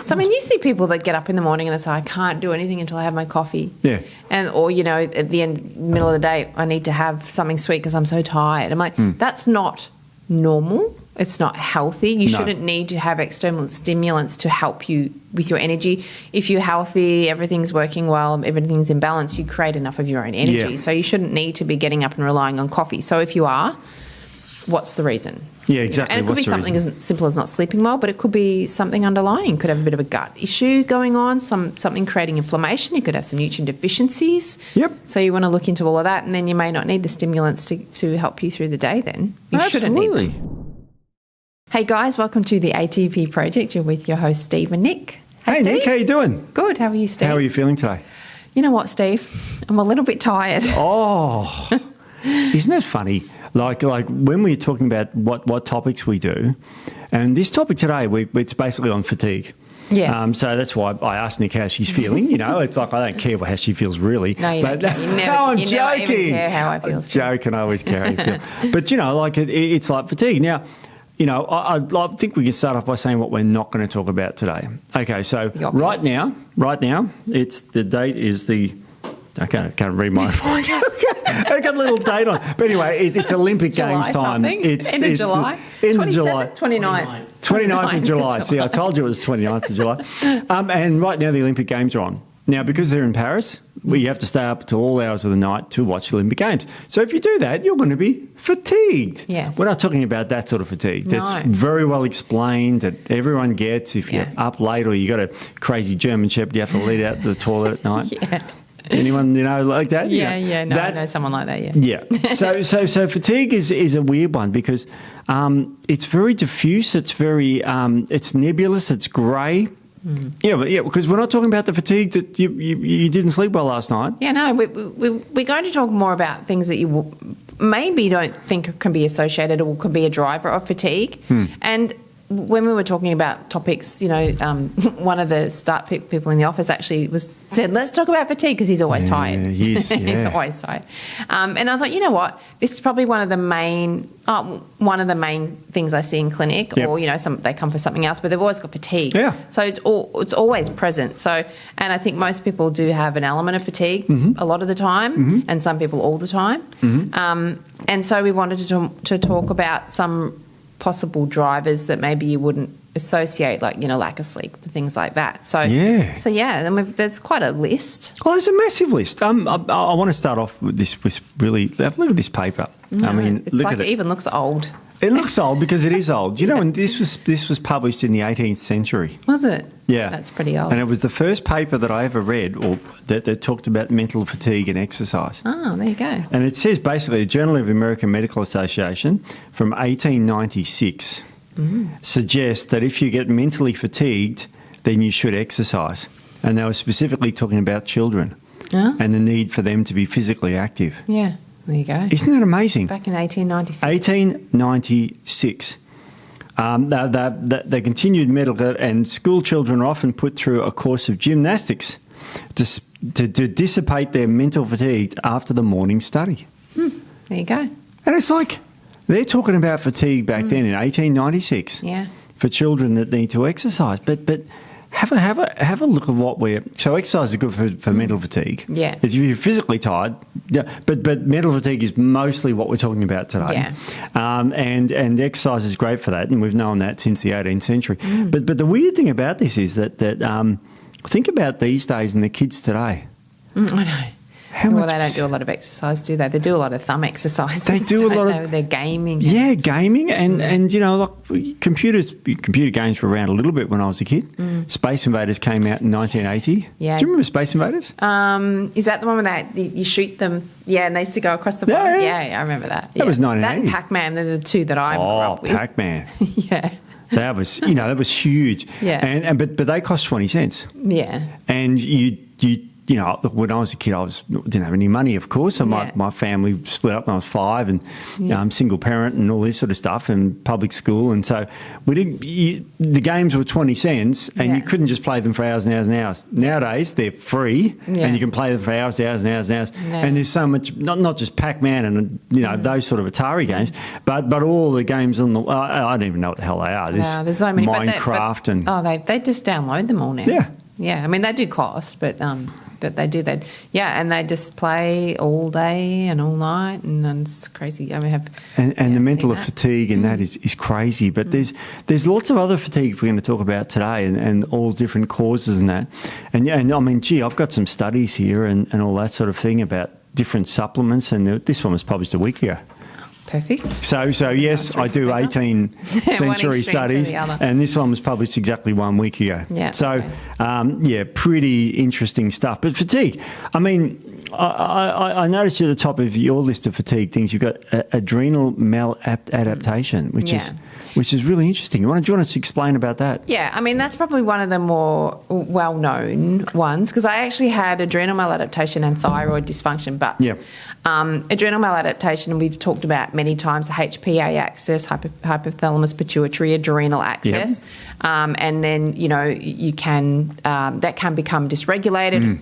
So, I mean, you see people that get up in the morning and they say, I can't do anything until I have my coffee. Yeah. Or, you know, at the middle of the day, I need to have something sweet because I'm so tired. I'm like, that's not normal. It's not healthy. You shouldn't need to have external stimulants to help you with your energy. If you're healthy, everything's working well, everything's in balance, you create enough of your own energy. Yeah. So you shouldn't need to be getting up and relying on coffee. So if you are, what's the reason? Yeah, exactly. And it could be something as simple as not sleeping well, but it could be something underlying. Could have a bit of a gut issue going on, something creating inflammation. You could have some nutrient deficiencies. Yep. So you want to look into all of that, and then you may not need the stimulants to help you through the day then. You shouldn't need them. Hey guys, welcome to the ATP Project. You're with your host Steve and Nic. Hey Nic, how you doing? Good, how are you, Steve? How are you feeling today? You know what, Steve? I'm a little bit tired. Oh, isn't that funny? Like when we're talking about what topics we do, and this topic today, it's basically on fatigue. Yes. So that's why I asked Nic how she's feeling. You know, it's like I don't care how she feels really. No, you don't care. You never, I'm you joking. never even care how I feel. I'm joking. I always care how you feel. But, you know, like it's like fatigue. Now, you know, I think we can start off by saying what we're not going to talk about today. Okay, so right now, it's the date is the... I can't read my phone. I got a little date on. But anyway, it's Olympic Games time. It's end of July. End of July. 29th. 29th of July. See, I told you it was 29th of July. And right now the Olympic Games are on. Now, because they're in Paris, you have to stay up till all hours of the night to watch the Olympic Games. So if you do that, you're going to be fatigued. Yes. We're not talking about that sort of fatigue. That's very well explained that everyone gets. If you're up late or you got a crazy German Shepherd you have to lead out to the toilet at night. Yeah. Anyone, you know, like that? Yeah. No, I know someone like that, Yeah. So fatigue is a weird one because it's very diffuse. It's very it's nebulous. It's grey. Yeah, because we're not talking about the fatigue that you didn't sleep well last night. Yeah, no, we're going to talk more about things that you maybe don't think can be associated or could be a driver of fatigue. And when we were talking about topics, you know, one of the start people in the office actually said, let's talk about fatigue because he's always tired. He's always tired. And I thought, you know what, this is probably one of the main things I see in clinic, or, you know, they come for something else, but they've always got fatigue. Yeah. So it's always present. So, and I think most people do have an element of fatigue a lot of the time, and some people all the time. And so we wanted to talk about some possible drivers that maybe you wouldn't associate, like, you know, lack of sleep, things like that. So and there's quite a list. Oh, there's a massive list. I want to start off with this. Look at this paper. I mean, look at it. It even looks old. It looks old because it is old. You know, and this was published in the 18th century. Was it? Yeah. That's pretty old. And it was the first paper that I ever read that talked about mental fatigue and exercise. Oh, there you go. And it says basically the Journal of the American Medical Association from 1896 suggests that if you get mentally fatigued, then you should exercise. And they were specifically talking about children and the need for them to be physically active. Yeah, there you go. Isn't that amazing? Back in 1896. 1896. They continued medical, and school children are often put through a course of gymnastics to dissipate their mental fatigue after the morning study. There you go. And it's like they're talking about fatigue back then in 1896 for children that need to exercise. But have a look at what so exercise is good for mental fatigue. Yeah. If you're physically tired, but mental fatigue is mostly what we're talking about today. Yeah. And exercise is great for that, and we've known that since the 18th century. But the weird thing about this is that think about these days and the kids today. I know. They don't do a lot of exercise, do they? They do a lot of thumb exercises. They do a lot of... They're gaming. Yeah, gaming. And you know, like computer games were around a little bit when I was a kid. Space Invaders came out in 1980. Yeah. Do you remember Space Invaders? Is that the one where you shoot them? Yeah, and they used to go across the board? Yeah, I remember that. That was 1980. That and Pac-Man, they're the two that I grew up with. Pac-Man. Yeah. That was huge. Yeah. But they cost 20 cents. Yeah. And you you know, when I was a kid, didn't have any money, of course. So my family split up when I was 5, and single parent and all this sort of stuff, and public school. And so the games were 20 cents, and you couldn't just play them for hours and hours and hours. Nowadays, they're free, and you can play them for hours and hours and hours and hours. Yeah. And there's so much, not just Pac-Man and, you know, those sort of Atari games, but all the games on the, I don't even know what the hell they are. There's so many. Minecraft they just download them all now. Yeah. Yeah, I mean, they do cost, but they do that. Yeah, and they just play all day and all night, and it's crazy. I mean, the mental fatigue and that is crazy. But there's lots of other fatigue we're going to talk about today, and all different causes and that. And I mean, gee, I've got some studies here and all that sort of thing about different supplements, and this one was published a week ago. Perfect. So yes, I do 18th century studies, and this one was published exactly 1 week ago. Yeah. So, pretty interesting stuff. But fatigue, I mean, I noticed at the top of your list of fatigue things, you've got adrenal maladaptation, which is really interesting. Do you want to explain about that? Yeah, I mean, that's probably one of the more well-known ones, because I actually had adrenal maladaptation and thyroid dysfunction, but adrenal maladaptation we've talked about many times, the HPA axis, hypothalamus pituitary adrenal axis, and then, you know, you can that can become dysregulated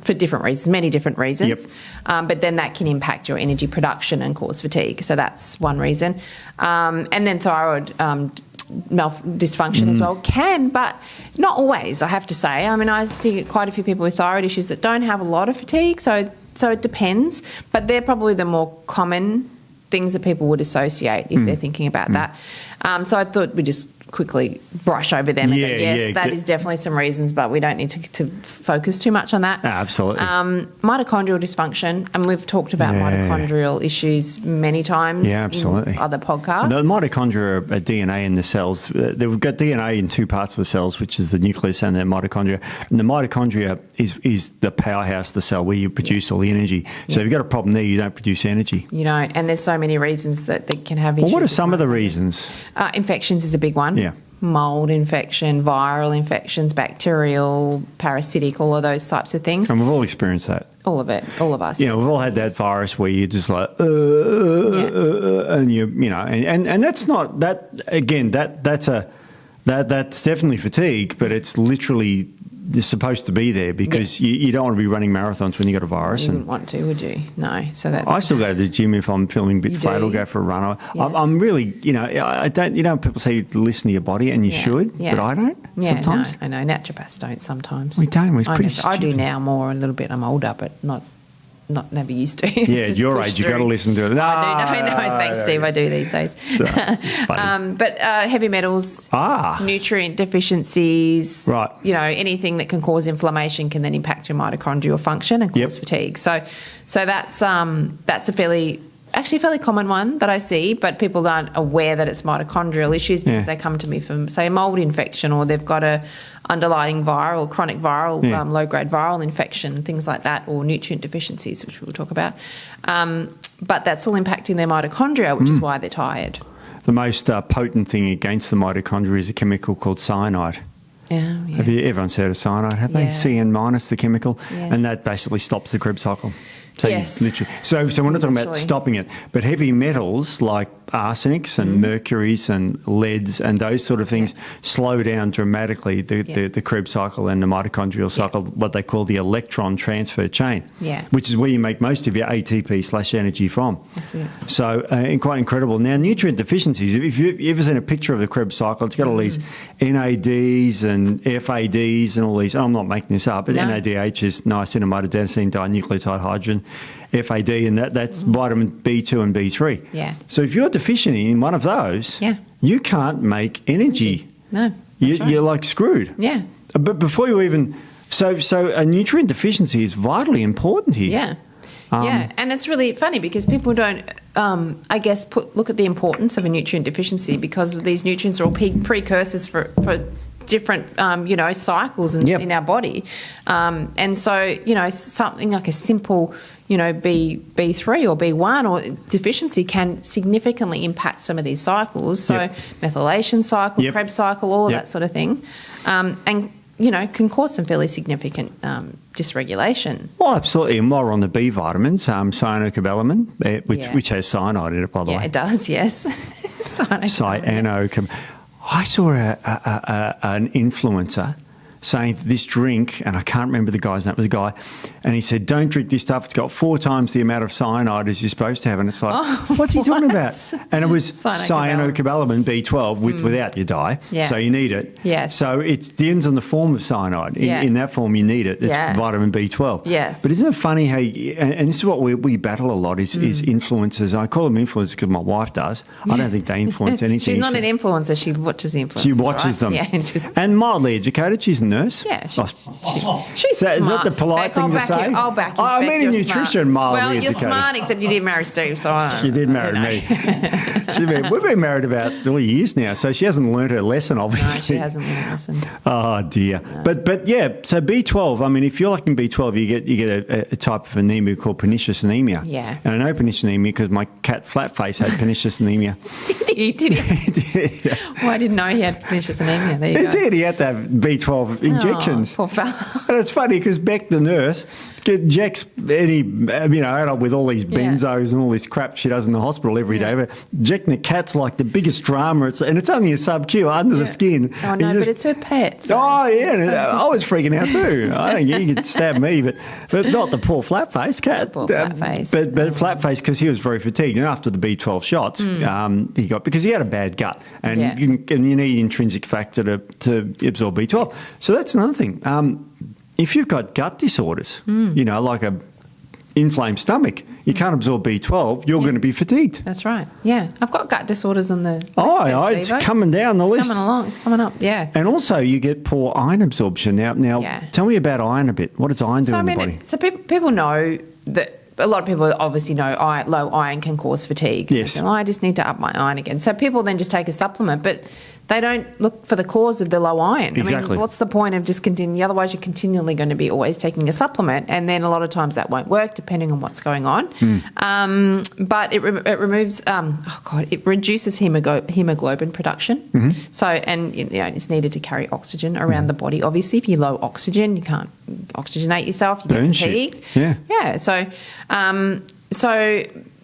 for different reasons, many different reasons, but then that can impact your energy production and cause fatigue. So that's one reason. And then thyroid dysfunction as well can, but not always, I have to say. I mean, I see quite a few people with thyroid issues that don't have a lot of fatigue, so it depends, but they're probably the more common things that people would associate if they're thinking about that. So I thought we'd just quickly brush over them. That is definitely some reasons, but we don't need to focus too much on that. Absolutely. Mitochondrial dysfunction, and we've talked about mitochondrial issues many times in other podcasts. The mitochondria are DNA in the cells. We've got DNA in two parts of the cells, which is the nucleus and the mitochondria. And the mitochondria is the powerhouse of the cell where you produce all the energy. So if you've got a problem there, you don't produce energy. You don't, and there's so many reasons that they can have issues. Well, what are some of the reasons? Infections is a big one. Yeah. Mold infection, viral infections, bacterial, parasitic, all of those types of things. And we've all experienced that. All of it, all of us. Yeah, we've all had that virus where you're just like, and you know, and that's not that. Again, that's definitely fatigue, but it's literally supposed to be there because you don't want to be running marathons when you got a virus. You wouldn't want to, would you? No. So that's. I still go to the gym if I'm feeling a bit flat. I'll go for a run. I'm really, you know, I don't. You know, people say you listen to your body, and you should, but I don't. Sometimes I know naturopaths don't. Sometimes we don't. It's pretty stupid. I do now more a little bit. I'm older, but not never used to. Yeah, at your age, you've got to listen to it. No, I do. No, thanks, Steve. I do these days. It's funny. But heavy metals, nutrient deficiencies, right? You know, anything that can cause inflammation can then impact your mitochondrial function and cause fatigue. So that's a fairly common one that I see, but people aren't aware that it's mitochondrial issues because they come to me from, say, a mold infection, or they've got a underlying chronic viral, low-grade viral infection, things like that, or nutrient deficiencies, which we'll talk about. But that's all impacting their mitochondria, which is why they're tired. The most potent thing against the mitochondria is a chemical called cyanide. Yeah, Have you everyone's heard of cyanide? Have they? CN- the chemical, and that basically stops the Krebs cycle. So literally. So we're not talking about stopping it, but heavy metals like arsenics and mercuries and leads and those sort of things slow down dramatically the Krebs cycle and the mitochondrial cycle, what they call the electron transfer chain, which is where you make most of your ATP/energy from. That's it. So quite incredible. Now, nutrient deficiencies, if you've ever seen a picture of the Krebs cycle, it's got all these NADs and FADs and all these. I'm not making this up, but NADH is niacinamide adenosine dinucleotide hydrogen. FAD, and that's vitamin B2 and B3. Yeah. So if you're deficient in one of those, you can't make energy. No. You're like screwed. Yeah. But before you even... So a nutrient deficiency is vitally important here. Yeah. And it's really funny because people don't, I guess, look at the importance of a nutrient deficiency because these nutrients are all precursors for different, cycles in our body. And so, something like a simple, B3 or B1 or deficiency can significantly impact some of these cycles. So methylation cycle, Krebs cycle, all of that sort of thing. And, can cause some fairly significant dysregulation. Well, absolutely. And while we're on the B vitamins, cyanocobalamin, which has cyanide in it, by the way. Yeah, it does, yes. Cyanocobalamin. I saw an influencer saying this drink, and I can't remember the guy's name, it was a guy, and he said, don't drink this stuff, it's got 4 times the amount of cyanide as you're supposed to have. And it's like, what's he talking about? And it was cyanocobalamin B12 without your dye, so you need it. Yes. So it ends in the form of cyanide. In that form, you need it. It's vitamin B12. Yes. But isn't it funny how, and this is what we battle a lot, is influencers. I call them influencers because my wife does. I don't think they influence anything. She's not an influencer, she watches the influencers. She watches them. Yeah, and mildly educated. She's a nurse. Yeah, she's smart. Is that the polite thing to say? I'll back you. I mean in nutrition, mildly educated. Well, you're educated. Smart, except you did marry Steve, so I don't know. She did marry me. We've been married about 3 years now, so she hasn't learned her lesson, obviously. No, she hasn't learned her lesson. Oh, dear. No. But yeah, so B12, I mean, if you're lacking B12, you get a type of anemia called pernicious anemia. Yeah. And I know pernicious anemia because my cat Flatface had pernicious anemia. Did he? He did, yeah. Well, I didn't know he had pernicious anemia. There you go. He did. He had to have B12 injections. Oh, poor fella. And it's funny because Beck, the nurse, Jack's any adult with all these benzos and all this crap she does in the hospital every day. But Jack and the cat's like the biggest drama. And it's only a sub-Q under the skin. Oh, no, but it's her pet. So I was freaking out too. I think he could stab me, but not the poor Flatface cat. Poor Flatface. But Flatface, because he was very fatigued. And after the B12 shots, he got, because he had a bad gut. And you need intrinsic factor to absorb B12. Yes. So that's another thing. If you've got gut disorders, like a inflamed stomach, you can't absorb B12, you're going to be fatigued. That's right. Yeah. I've got gut disorders on the list. It's coming down the list. It's coming along. It's coming up, yeah. And also you get poor iron absorption. Now tell me about iron a bit. What does iron do in the body? So people know that, a lot of people obviously know low iron can cause fatigue. Yes. So, I just need to up my iron again. So people then just take a supplement, but they don't look for the cause of the low iron. Exactly. I mean, what's the point of just continuing? Otherwise, you're continually going to be always taking a supplement, and then a lot of times that won't work depending on what's going on. But it removes, it reduces hemoglobin production. So, and it's needed to carry oxygen around the body. Obviously, if you're low oxygen, you can't oxygenate yourself. You get fatigued. Yeah. So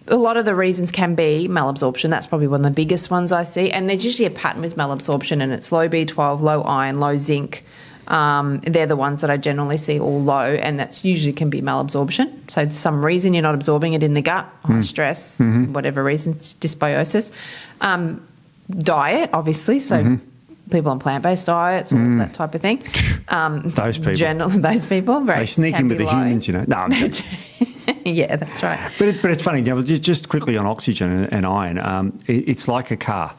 a lot of the reasons can be malabsorption. That's probably one of the biggest ones I see. And there's usually a pattern with malabsorption, and it's low B12, low iron, low zinc. They're the ones that I generally see all low, and that's usually can be malabsorption. So for some reason you're not absorbing it in the gut, high stress, whatever reason, dysbiosis. Diet, obviously, so people on plant-based diets, all that type of thing. Those people. Those people. They sneak in with the humans, No, I'm joking. Yeah, that's right. But it's funny, just quickly on oxygen and iron, it's like a car.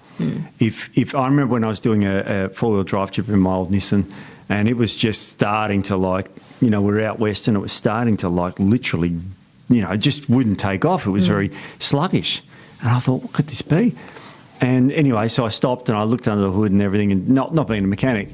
If I remember when I was doing a four-wheel drive trip in my old Nissan, and it was just starting to we were out west, and it was starting to literally, it just wouldn't take off. It was very sluggish. And I thought, what could this be? And anyway, so I stopped and I looked under the hood and everything, and not being a mechanic,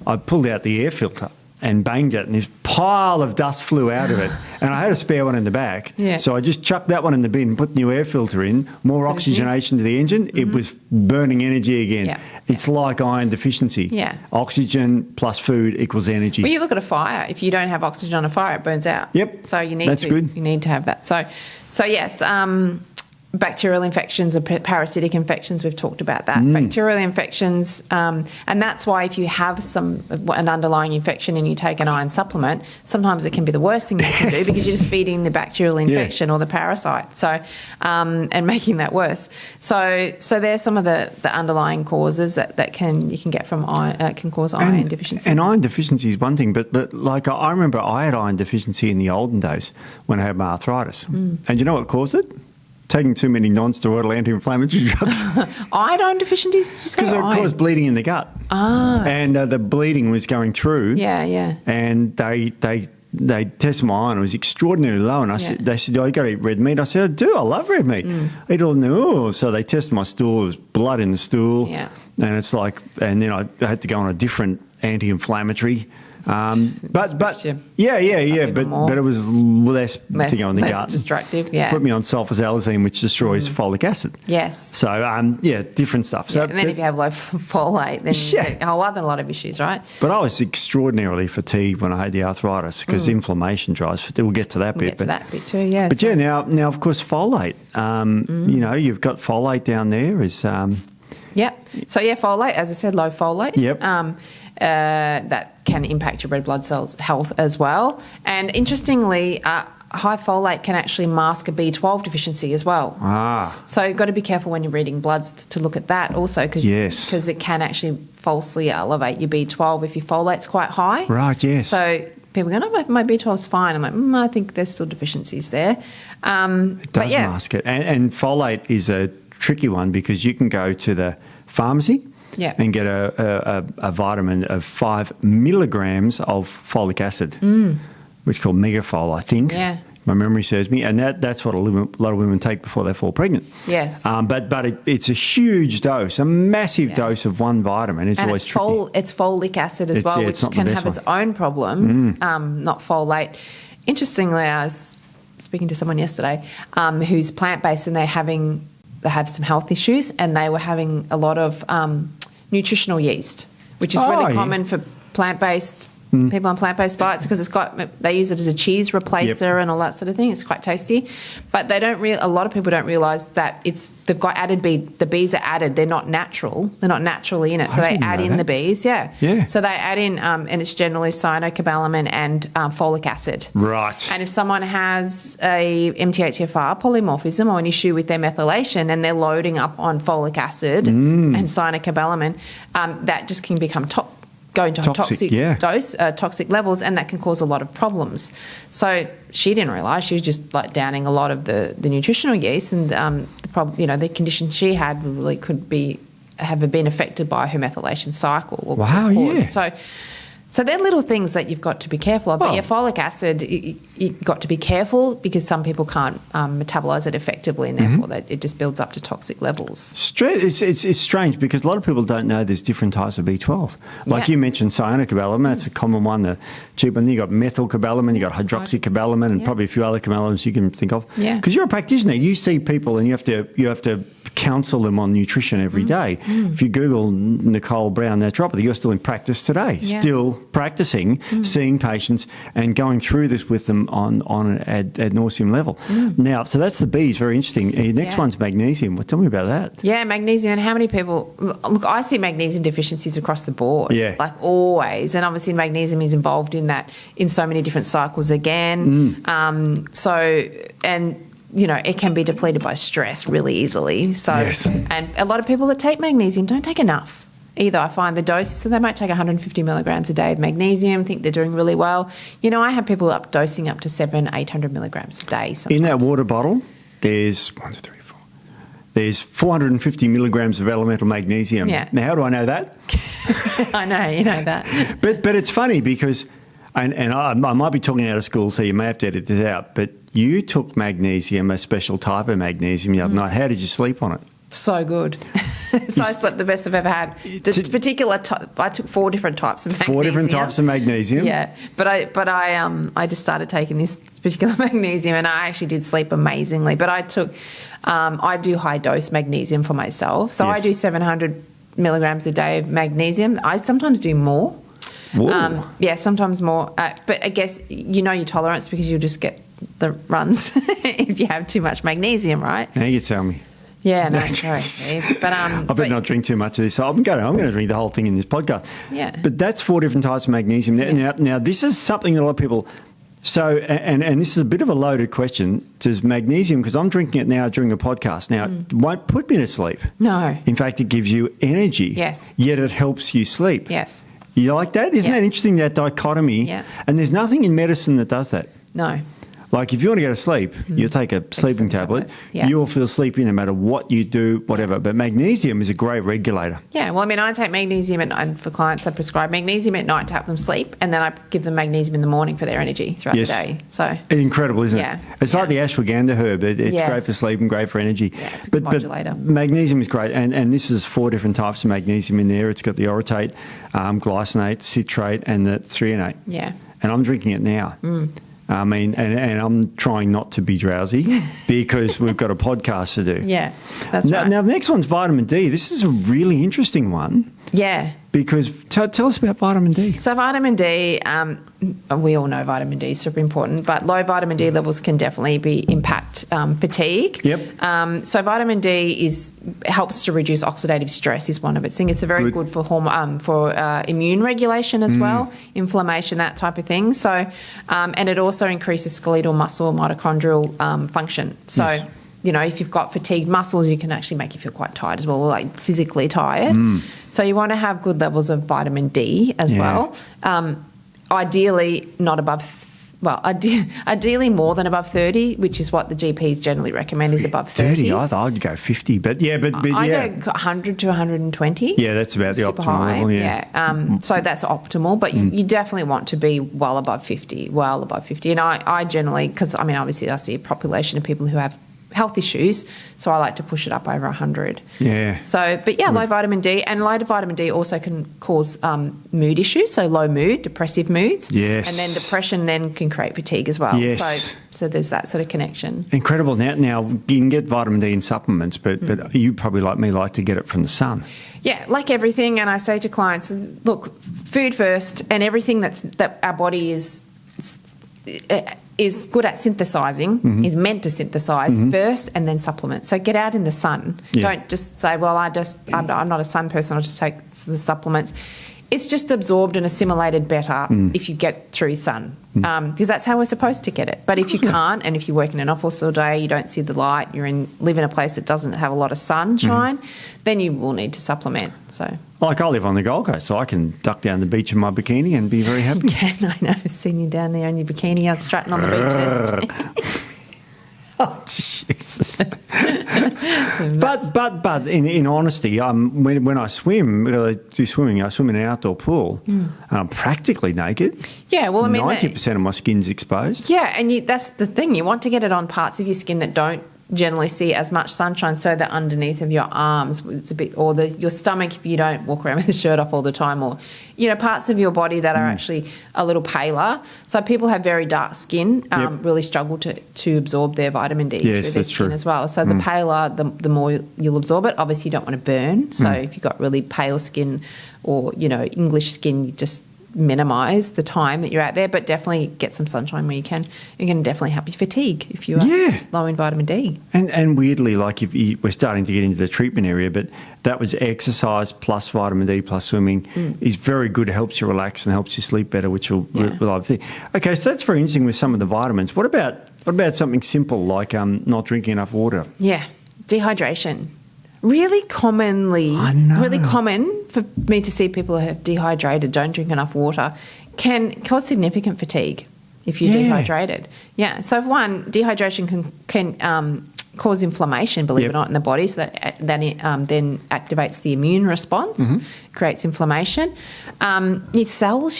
I pulled out the air filter and banged it, and this pile of dust flew out of it. And I had a spare one in the back. Yeah. So I just chucked that one in the bin, put new air filter in, more oxygenation to the engine. It was burning energy again. Yeah. It's like iron deficiency. Yeah. Oxygen plus food equals energy. Well, you look at a fire. If you don't have oxygen on a fire, it burns out. Yep. So you need good. You need to have that. So yes, bacterial infections and parasitic infections, we've talked about that. Bacterial infections, and that's why if you have an underlying infection and you take an iron supplement, sometimes it can be the worst thing you can do because you're just feeding the bacterial infection or the parasite, so and making that worse. So there's some of the underlying causes that you can get from iron, can cause iron deficiency. And iron deficiency is one thing, but I remember I had iron deficiency in the olden days when I had my arthritis. And you know what caused it? Taking too many non-steroidal anti-inflammatory drugs. Iodine deficiencies? Because it caused bleeding in the gut. And the bleeding was going through. Yeah. And they tested my iron. It was extraordinarily low. And they said, you got to eat red meat. I said, I do. I love red meat. I eat all so they tested my stool. There was blood in the stool. Yeah. And it's and then I had to go on a different anti-inflammatory But but Some but it was less thing on the gut. destructive. Yeah. Put me on sulfasalazine, which destroys folic acid. Yes. So different stuff. So, and then if you have low folate, then you get a whole other lot of issues, right? But I was extraordinarily fatigued when I had the arthritis because inflammation drives. We'll get to that bit. We'll get to that bit too. Yeah. But now of course folate. You've got folate down there. Yep. So folate, as I said, low folate. Yep. That can impact your red blood cells health as well. And interestingly, high folate can actually mask a B12 deficiency as well. So you've got to be careful when you're reading bloods to look at that also because it can actually falsely elevate your B12 if your folate's quite high. Right, yes. So people go, no, my B12's fine. I'm like, I think there's still deficiencies there. It does mask it. And folate is a tricky one because you can go to the pharmacy and get a vitamin of 5 milligrams of folic acid, which is called Megafol, I think. Yeah. My memory serves me. And that's what a lot of women take before they fall pregnant. Yes. But it's a huge dose, a massive dose of one vitamin. It's always tricky. It's folic acid as well, which can have its own problems, not folate. Interestingly, I was speaking to someone yesterday who's plant-based and they have some health issues and they were having a lot of nutritional yeast, which is really common for plant-based people on plant-based diets because they use it as a cheese replacer and all that sort of thing. It's quite tasty, but a lot of people don't realise that they've got added the bees are added. They're not natural. They're not naturally in it, so they add in the bees. Yeah. So they add in, and it's generally cyanocobalamin and folic acid. Right. And if someone has a MTHFR polymorphism or an issue with their methylation and they're loading up on folic acid and cyanocobalamin, that just can become go into toxic levels, and that can cause a lot of problems. So she didn't realise she was just like downing a lot of the nutritional yeast, and the condition she had really could have been affected by her methylation cycle. So they're little things that you've got to be careful of. But folic acid, you've got to be careful because some people can't metabolise it effectively and therefore it just builds up to toxic levels. It's strange because a lot of people don't know there's different types of B12. Like you mentioned cyanocobalamin, that's a common one, the cheap one. You've got methylcobalamin, you've got hydroxycobalamin and probably a few other cobalamins you can think of. Yeah. Because you're a practitioner. You see people and you have to counsel them on nutrition every day. If you Google Nicole Brown naturopathy, you're still in practice today, still practicing, seeing patients and going through this with them on an ad nauseum level. Now, so that's the B's, very interesting. Next one's magnesium. Well, tell me about that. Yeah, magnesium. And how many people... Look, I see magnesium deficiencies across the board, like always. And obviously magnesium is involved in that in so many different cycles again. It can be depleted by stress really easily. So, and a lot of people that take magnesium don't take enough either. I find the doses, so they might take 150 milligrams a day of magnesium, think they're doing really well. I have people dosing up to 700-800 milligrams a day sometimes. In that water bottle, there's there's 450 milligrams of elemental magnesium. Yeah. Now, how do I know that? I know, you know that. But it's funny because, and I might be talking out of school, so you may have to edit this out, but you took magnesium, a special type of magnesium, the other night. How did you sleep on it? So good. I slept the best I've ever had. I took 4 different types of magnesium. 4 different types of magnesium. Yeah, but I just started taking this particular magnesium, and I actually did sleep amazingly. But I do high dose magnesium for myself, so I do 700 milligrams a day of magnesium. I sometimes do more. Sometimes more. But I guess your tolerance because you'll just get the runs if you have too much magnesium, right? Now you tell me. Yeah, no, sorry, Steve. But I better not drink too much of this. I'm going to drink the whole thing in this podcast. Yeah. But that's 4 different types of magnesium. Now this is something that a lot of people. So, and this is a bit of a loaded question. Does magnesium, because I'm drinking it now during a podcast, it won't put me to sleep. No. In fact, it gives you energy. Yes. Yet it helps you sleep. Yes. You like that? Isn't that interesting, that dichotomy? Yeah. And there's nothing in medicine that does that. No. Like if you want to go to sleep, you'll take a sleeping tablet. Yeah. You will feel sleepy no matter what you do, whatever. But magnesium is a great regulator. Yeah, well, I mean, I take magnesium at night. For clients, I prescribe magnesium at night to help them sleep, and then I give them magnesium in the morning for their energy throughout the day. So it's incredible, isn't it? It's like the ashwagandha herb. It's great for sleep and great for energy. Yeah, it's a good modulator. But magnesium is great, and this is 4 different types of magnesium in there. It's got the orotate, glycinate, citrate, and the threonate. Yeah. And I'm drinking it now. I mean, and I'm trying not to be drowsy because we've got a podcast to do. Yeah, that's right. Now, the next one's vitamin D. This is a really interesting one. Yeah. Because tell us about vitamin D. So vitamin D, we all know vitamin D is super important, but low vitamin D levels can definitely impact fatigue. Yep. So vitamin D helps to reduce oxidative stress is one of its things. It's very good for immune regulation as well, inflammation, that type of thing. So, and it also increases skeletal muscle mitochondrial function. So, you know, if you've got fatigued muscles, you can actually make you feel quite tired as well, like physically tired. So you want to have good levels of vitamin D as well. Ideally, not above. Well, ideally more than above 30, which is what the GPs generally recommend is above 30. I'd go 50, but I go 100 to 120. Yeah, that's about the optimal level, yeah. So that's optimal, but you definitely want to be well above 50. And I generally, because, I mean, obviously I see a population of people who have health issues, so I like to push it up over 100. Yeah. So, but yeah, low vitamin D, and low vitamin D also can cause mood issues, so low mood, depressive moods. Yes. And then depression then can create fatigue as well. Yes. So there's that sort of connection. Incredible. Now you can get vitamin D in supplements, but you probably like me like to get it from the sun. Yeah, like everything, and I say to clients, look, food first, and everything that our body is good at synthesizing, is meant to synthesize first and then supplement. So get out in the sun. Yeah. Don't just say, well, I'm not a sun person, I'll just take the supplements. It's just absorbed and assimilated better if you get through sun, because that's how we're supposed to get it. But if you can't, and if you work in an office all day, you don't see the light, live in a place that doesn't have a lot of sunshine, then you will need to supplement. So, like I live on the Gold Coast, so I can duck down the beach in my bikini and be very happy. I know, I've seen you down there in your bikini, out strutting on the beach there. Oh, Jesus. but in honesty, when I swim, I do swimming, I swim in an outdoor pool, and I'm practically naked. Yeah, well, I mean, 90% of my skin's exposed. Yeah, and that's the thing. You want to get it on parts of your skin that don't generally see as much sunshine, so that underneath of your arms, it's a bit, or your stomach if you don't walk around with the shirt off all the time, or parts of your body that are actually a little paler. So people have very dark skin really struggle to absorb their vitamin D through their skin as well. So the paler, the more you'll absorb it. Obviously, you don't want to burn. So if you've got really pale skin or English skin, you just minimise the time that you're out there, but definitely get some sunshine where you can. You're going to definitely help your fatigue if you are just low in vitamin D. And weirdly, like we're starting to get into the treatment area, but that was exercise plus vitamin D plus swimming is very good. It helps you relax and helps you sleep better, which will I think. Okay, so that's very interesting with some of the vitamins. What about something simple like not drinking enough water? Yeah, dehydration. Really common for me to see people who have dehydrated, don't drink enough water, can cause significant fatigue if you're dehydrated. Yeah. So one, dehydration can cause inflammation, believe it or not, in the body, so that then activates the immune response, creates inflammation. Your cells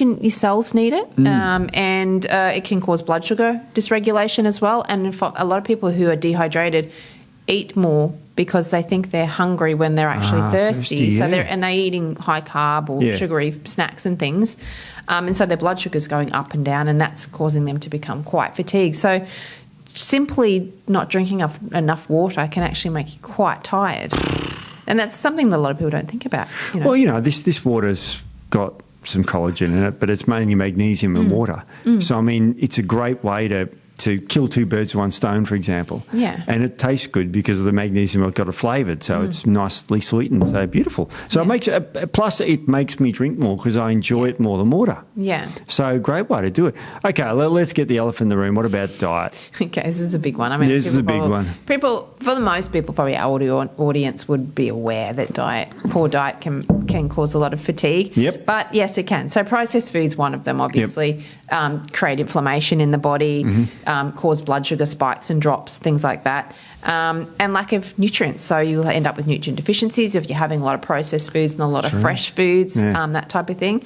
need it, and it can cause blood sugar dysregulation as well. And for a lot of people who are dehydrated eat more because they think they're hungry when they're actually thirsty. So they're eating high carb or sugary snacks and things, and so their blood sugar's going up and down, and that's causing them to become quite fatigued. So simply not drinking enough water can actually make you quite tired, and that's something that a lot of people don't think about. Well, this water's got some collagen in it, but it's mainly magnesium and water. So I mean, it's a great way to kill two birds with one stone, for example. Yeah. And it tastes good because of the magnesium. I've got it flavoured, so it's nicely sweetened, so beautiful. So it makes plus it makes me drink more because I enjoy it more than water. Yeah. So great way to do it. Okay, let's get the elephant in the room. What about diet? Okay, this is a big one. I mean, this is a big one. People, for the most people, probably our audience would be aware that poor diet can cause a lot of fatigue. Yep. But yes, it can. So processed food's one of them, obviously. Create inflammation in the body. cause blood sugar spikes and drops, things like that. And lack of nutrients. So you'll end up with nutrient deficiencies if you're having a lot of processed foods and a lot of fresh foods, that type of thing.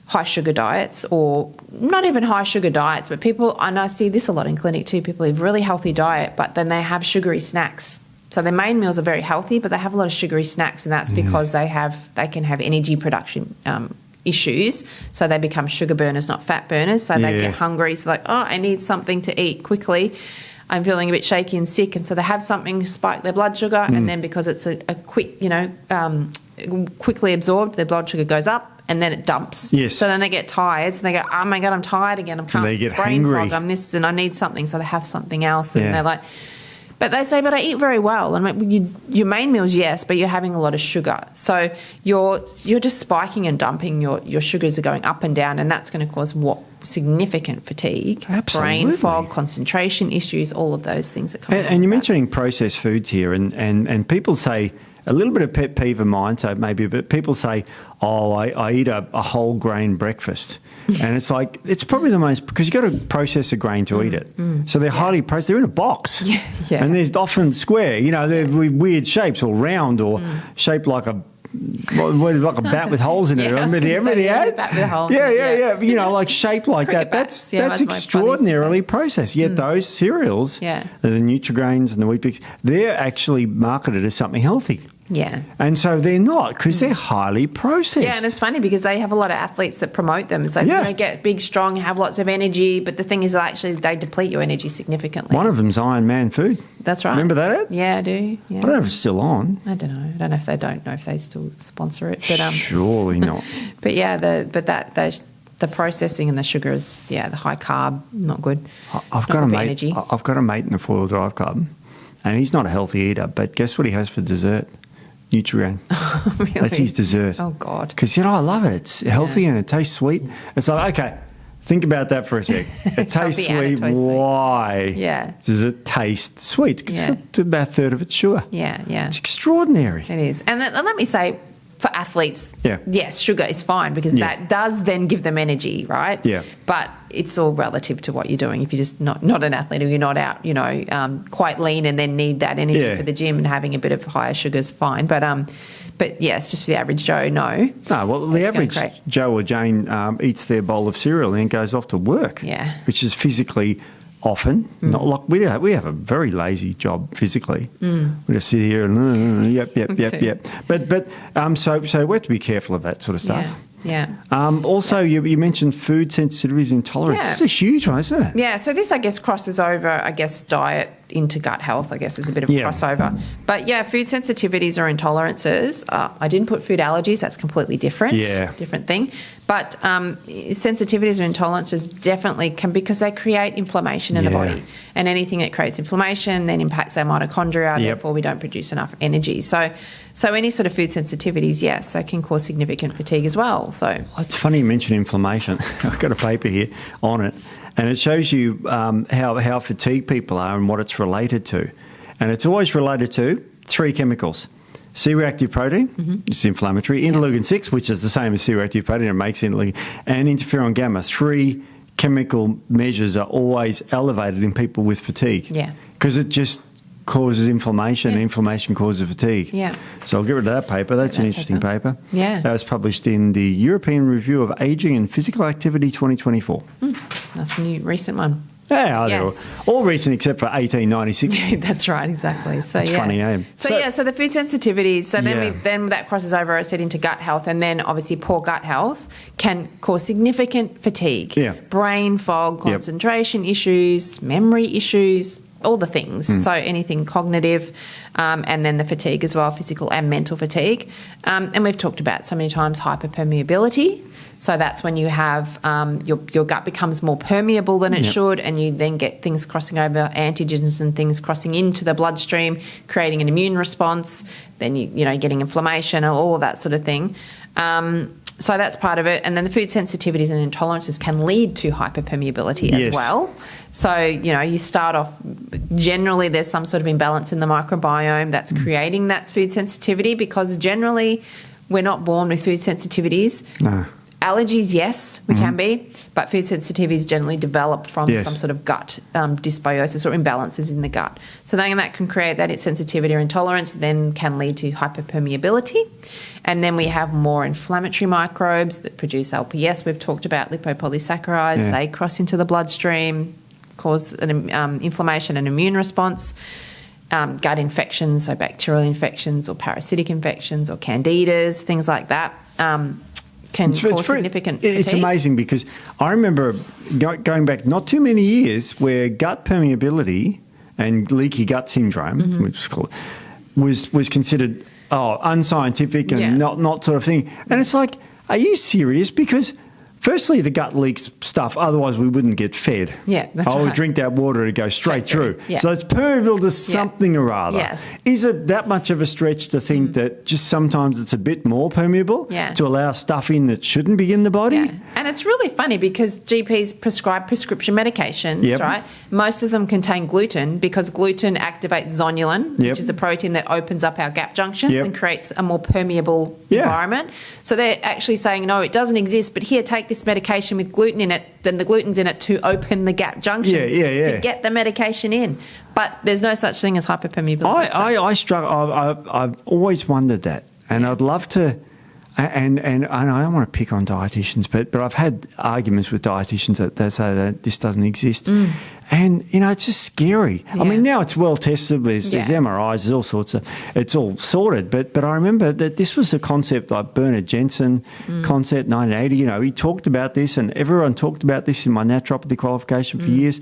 High sugar diets, or not even high sugar diets, but people, and I see this a lot in clinic too, people have really healthy diet, but then they have sugary snacks. So their main meals are very healthy, but they have a lot of sugary snacks, and that's because they can have energy production issues. So they become sugar burners, not fat burners. So they get hungry. So like, I need something to eat quickly. I'm feeling a bit shaky and sick, and so they have something to spike their blood sugar, and then because it's a quick, quickly absorbed, their blood sugar goes up. And then it dumps. Yes. So then they get tired. So they go, oh my God, I'm tired again. They get brain hungry. fog. I'm this, and I need something. So they have something else, and they're like, but they say, but I eat very well. And I'm like, your main meals, yes, but you're having a lot of sugar. So you're just spiking and dumping. Your sugars are going up and down, and that's going to cause significant fatigue, brain fog, concentration issues, all of those things that come. And you're mentioning processed foods here, and people say. A little bit of pet peeve of mine, so maybe, but people say, I eat a whole grain breakfast. And it's like, it's probably the most, because you've got to process a grain to eat it. So they're highly processed. They're in a box. Yeah. And they're often square, they're with weird shapes, or round, or shaped like a bat with holes in it. Remember the bat with holes. Yeah. Like shaped like that. That's extraordinarily processed. Yet those cereals, the Nutri-Grains and the Wheat Bix, they're actually marketed as something healthy. Yeah. And so they're not, because they're highly processed. Yeah, and it's funny because they have a lot of athletes that promote them. So get big, strong, have lots of energy, but the thing is actually they deplete your energy significantly. One of them's Iron Man food. That's right. Remember that ad? Yeah, I do. Yeah. I don't know if it's still on. I don't know. I don't know if they still sponsor it. But surely not. But yeah, the processing and the sugars, the high carb, not good. I've got a mate in the 4-wheel drive club, and he's not a healthy eater, but guess what he has for dessert? Nutrigrain. Really? That's his dessert. Oh, God. Because, I love it. It's healthy and it tastes sweet. It's like, okay, think about that for a sec. It tastes sweet. Why does it taste sweet? Because it's about a third of its sugar. Yeah. It's extraordinary. It is. And let me say, for athletes, yes, sugar is fine because that does then give them energy, right? Yeah. But it's all relative to what you're doing. If you're just not an athlete, or you're not out, quite lean and then need that energy for the gym, and having a bit of higher sugars, fine. But it's just for the average Joe, no. No, well, the average Joe or Jane eats their bowl of cereal and goes off to work, which is physically often not like we have a very lazy job physically. We just sit here and yep. But so we have to be careful of that sort of stuff. Yeah. Also, you mentioned food sensitivities and intolerances. Yeah. It's a huge one, isn't it? Yeah. So this, I guess, crosses over, diet into gut health, I guess, is a bit of a crossover. But, food sensitivities or intolerances. I didn't put food allergies. That's completely different. Yeah. Different thing. But sensitivities or intolerances definitely can, because they create inflammation in the body. And anything that creates inflammation then impacts our mitochondria, therefore we don't produce enough energy. So any sort of food sensitivities, yes, they can cause significant fatigue as well. So it's funny you mention inflammation. I've got a paper here on it, and it shows you how fatigued people are and what it's related to. And it's always related to 3 chemicals. C-reactive protein, which is inflammatory, interleukin-6, which is the same as C-reactive protein, it makes interleukin, and interferon gamma. 3 chemical measures are always elevated in people with fatigue. Yeah. Because it just causes inflammation, and inflammation causes fatigue. Yeah. So I'll get rid of that paper. That's an interesting paper. Yeah. That was published in the European Review of Aging and Physical Activity 2024. That's a new recent one. Yeah, yes. All recent except for 1896. That's right, exactly. So it's funny name. So the food sensitivities. So then that crosses over, I said, into gut health, and then obviously poor gut health can cause significant fatigue, brain fog, concentration issues, memory issues, all the things. So anything cognitive, and then the fatigue as well, physical and mental fatigue. And we've talked about so many times hyperpermeability. So that's when you have your gut becomes more permeable than it should, and you then get things crossing over, antigens and things crossing into the bloodstream, creating an immune response. Then you getting inflammation and all of that sort of thing. So that's part of it. And then the food sensitivities and intolerances can lead to hyperpermeability as well. So, you start off, generally there's some sort of imbalance in the microbiome that's creating that food sensitivity, because generally we're not born with food sensitivities. No. Allergies, yes, we can be, but food sensitivity is generally developed from Yes. some sort of gut dysbiosis or imbalances in the gut. So then that can create that sensitivity or intolerance, then can lead to hyperpermeability. And then we have more inflammatory microbes that produce LPS. We've talked about lipopolysaccharides. Yeah. They cross into the bloodstream, cause an inflammation and immune response. Gut infections, so bacterial infections or parasitic infections or candidas, things like that. Can cause significant fatigue. It's amazing because I remember going back not too many years where gut permeability and leaky gut syndrome, which is called, was considered unscientific and not sort of thing. And it's like, are you serious? Because firstly, the gut leaks stuff, otherwise we wouldn't get fed. Yeah, that's right. I would drink that water, it'd go straight through. Yeah. So it's permeable to something or other. Yes. Is it that much of a stretch to think that just sometimes it's a bit more permeable to allow stuff in that shouldn't be in the body? Yeah. And it's really funny because GPs prescribe prescription medications, right? Most of them contain gluten because gluten activates zonulin, which is the protein that opens up our gap junctions and creates a more permeable environment. So they're actually saying, no, it doesn't exist, but here, take this medication with gluten in it, then the gluten's in it to open the gap junctions to get the medication in. But there's no such thing as hyperpermeability. I struggle. I've always wondered that, and I'd love to. And I don't want to pick on dietitians, but I've had arguments with dietitians that they say that this doesn't exist. And, it's just scary. I mean, now it's well tested. There's MRIs, there's all sorts of, it's all sorted. But I remember that this was a concept like Bernard Jensen concept, 1980. He talked about this and everyone talked about this in my naturopathy qualification for years.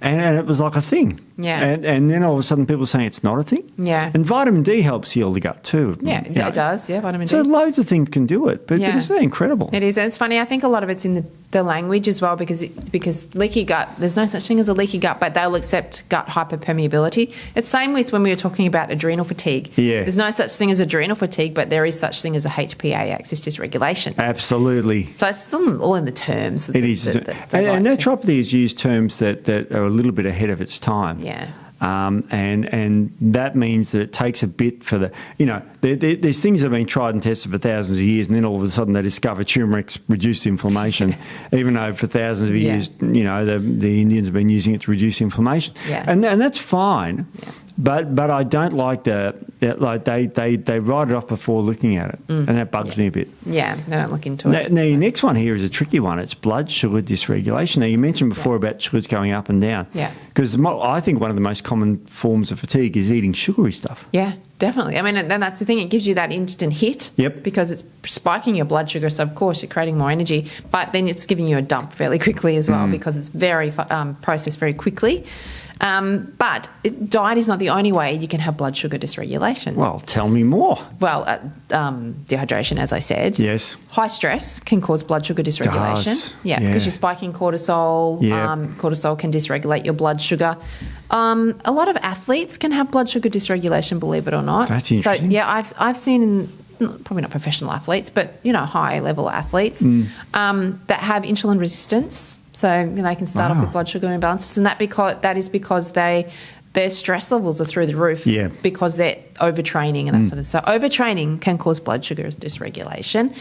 And it was like a thing. Yeah. And then all of a sudden people are saying it's not a thing. Yeah. And vitamin D helps heal the gut too. Yeah, it does. Yeah, vitamin D. So loads of things can do it. But isn't that incredible? It is. And it's funny. I think a lot of it's in the language as well because leaky gut, there's no such thing as a leaky gut, but they'll accept gut hyperpermeability. It's same with when we were talking about adrenal fatigue. Yeah. There's no such thing as adrenal fatigue, but there is such thing as a HPA, axis dysregulation. Absolutely. So it's still all in the terms. It is. And naturopathy has used terms that are a little bit ahead of its time. Yeah. And that means that it takes a bit for there's things that have been tried and tested for thousands of years, and then all of a sudden they discover turmeric's reduced inflammation, even though for thousands of years, the Indians have been using it to reduce inflammation. Yeah. And that's fine. Yeah. But I don't like that they write it off before looking at it, and that bugs me a bit. Yeah, they don't look into it. Now your next one here is a tricky one. It's blood sugar dysregulation. Now, you mentioned before about sugars going up and down. Yeah. Because I think one of the most common forms of fatigue is eating sugary stuff. Yeah, definitely. I mean, and that's the thing. It gives you that instant hit. Yep. Because it's spiking your blood sugar, so of course you're creating more energy. But then it's giving you a dump fairly quickly as well because it's very processed very quickly. But diet is not the only way you can have blood sugar dysregulation. Well, tell me more. Well, dehydration, as I said. Yes. High stress can cause blood sugar dysregulation. Does. Yeah, because you're spiking cortisol. Yep. Cortisol can dysregulate your blood sugar. A lot of athletes can have blood sugar dysregulation, believe it or not. That's interesting. So, yeah, I've seen probably not professional athletes, but, high-level athletes that have insulin resistance. So they can start off with blood sugar imbalances, and that is because their stress levels are through the roof because they're overtraining and that sort of stuff. So overtraining can cause blood sugar dysregulation.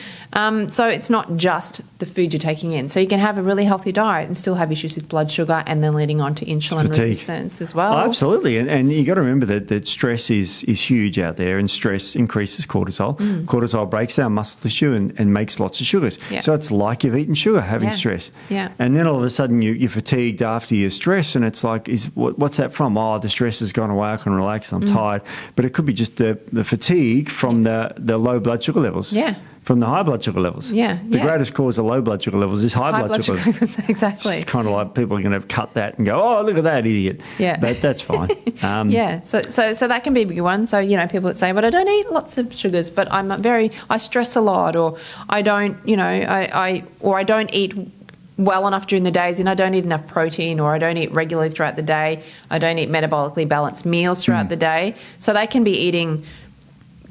So it's not just the food you're taking in. So you can have a really healthy diet and still have issues with blood sugar and then leading on to insulin resistance as well. Oh, absolutely. And you got to remember that stress is huge out there, and stress increases cortisol. Cortisol breaks down muscle tissue and makes lots of sugars. Yeah. So it's like you've eaten sugar having stress. Yeah. And then all of a sudden you're fatigued after your stress, and it's like, what's that from? Oh, the stress has gone away, I can relax, I'm tired. But it could be just the fatigue from the low blood sugar levels. Yeah. From the high blood sugar levels. Yeah. The greatest cause of low blood sugar levels is high blood sugar levels. Exactly. It's kind of like people are going to cut that and go, oh, look at that idiot. Yeah. But that's fine. So that can be a big one. So, people that say, but I don't eat lots of sugars, but I stress a lot, or I don't, I don't eat well enough during the days, and I don't eat enough protein, or I don't eat regularly throughout the day. I don't eat metabolically balanced meals throughout the day. So they can be eating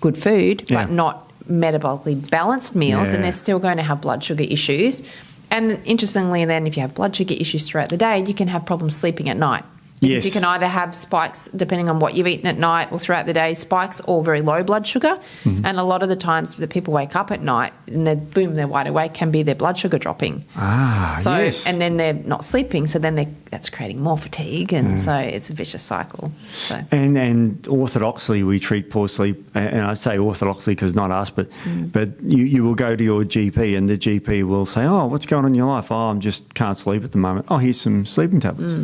good food, but not metabolically balanced meals, and they're still going to have blood sugar issues. And interestingly, then if you have blood sugar issues throughout the day, you can have problems sleeping at night. Because Yes. you can either have spikes depending on what you've eaten at night or throughout the day, spikes or very low blood sugar. And a lot of the times that people wake up at night and they're wide awake, can be their blood sugar dropping. Yes. And then they're not sleeping, so then that's creating more fatigue, and so it's a vicious cycle. So. And orthodoxly, we treat poor sleep, and I say orthodoxly because not us, but you will go to your GP and the GP will say, oh, what's going on in your life? Oh, I just can't sleep at the moment. Oh, here's some sleeping tablets.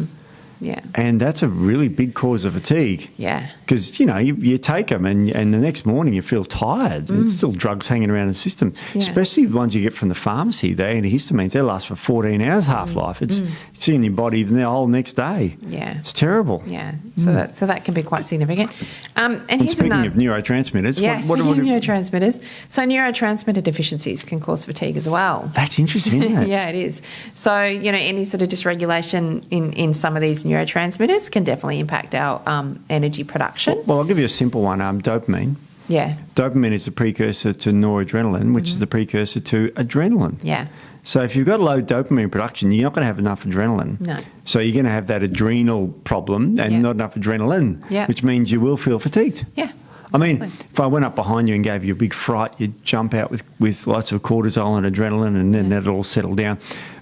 Yeah. And that's a really big cause of fatigue. Yeah. Because, you take them and the next morning you feel tired. It's still drugs hanging around the system, especially the ones you get from the pharmacy, the antihistamines. They last for 14 hours half-life. It's in your body even the whole next day. Yeah. It's terrible. Yeah. So that can be quite significant. And here's speaking of neurotransmitters. Speaking of neurotransmitters, so neurotransmitter deficiencies can cause fatigue as well. That's interesting, isn't it? Yeah, it is. So, any sort of dysregulation in some of these neurotransmitters can definitely impact our energy production. Well, I'll give you a simple one, dopamine. Yeah. Dopamine is the precursor to noradrenaline, which is the precursor to adrenaline. Yeah. So if you've got low dopamine production, you're not going to have enough adrenaline. No. So you're going to have that adrenal problem and not enough adrenaline, which means you will feel fatigued. Yeah. I mean, if I went up behind you and gave you a big fright, you'd jump out with lots of cortisol and adrenaline, and then that'll all settle down.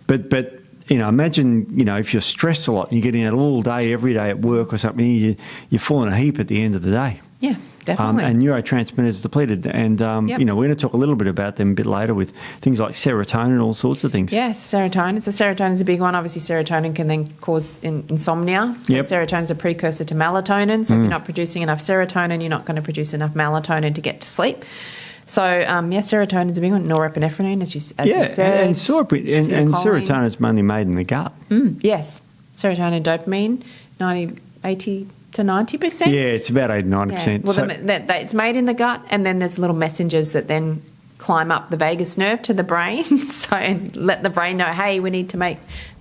But imagine, if you're stressed a lot and you're getting out all day, every day at work or something, you're falling a heap at the end of the day. Yeah, definitely. And neurotransmitters depleted. And, we're going to talk a little bit about them a bit later with things like serotonin and all sorts of things. Yes, serotonin. So serotonin is a big one. Obviously, serotonin can then cause insomnia. So serotonin is a precursor to melatonin. So if you're not producing enough serotonin, you're not going to produce enough melatonin to get to sleep. So, serotonin is a big one. Norepinephrine, as you said. And serotonin is mainly made in the gut. Yes. Serotonin, dopamine, 80 to 90%. Yeah, it's about 80-90%. Well, it's made in the gut, and then there's little messengers that then climb up the vagus nerve to the brain, and let the brain know, hey, we need to make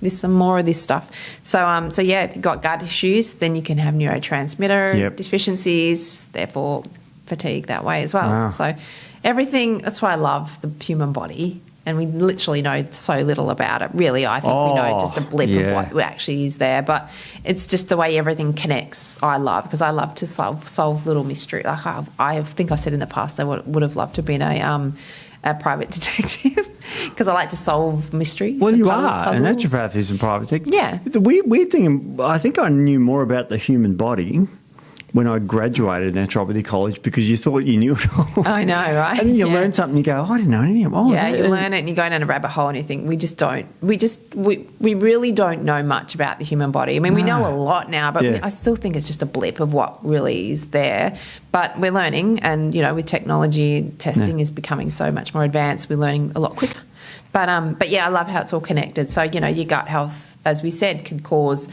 some more of this stuff. So, if you've got gut issues, then you can have neurotransmitter deficiencies, therefore fatigue that way as well. Wow. So everything, that's why I love the human body. And we literally know so little about it. Really, I think we know just a blip of what actually is there. But it's just the way everything connects I love, because I love to solve little mysteries. Like I think I said in the past I would have loved to have been a private detective because I like to solve mysteries. Well, you are. An naturopath is a private detective. Yeah. The weird thing, I think I knew more about the human body when I graduated naturopathy college, because you thought you knew it all. I know, right? And then you learn something, you go, I didn't know anything. You learn it and you go down a rabbit hole and you think, we really don't know much about the human body. I mean, we know a lot now, but I still think it's just a blip of what really is there. But we're learning, and, with technology, testing is becoming so much more advanced. We're learning a lot quicker. But I love how it's all connected. So, your gut health, as we said, can cause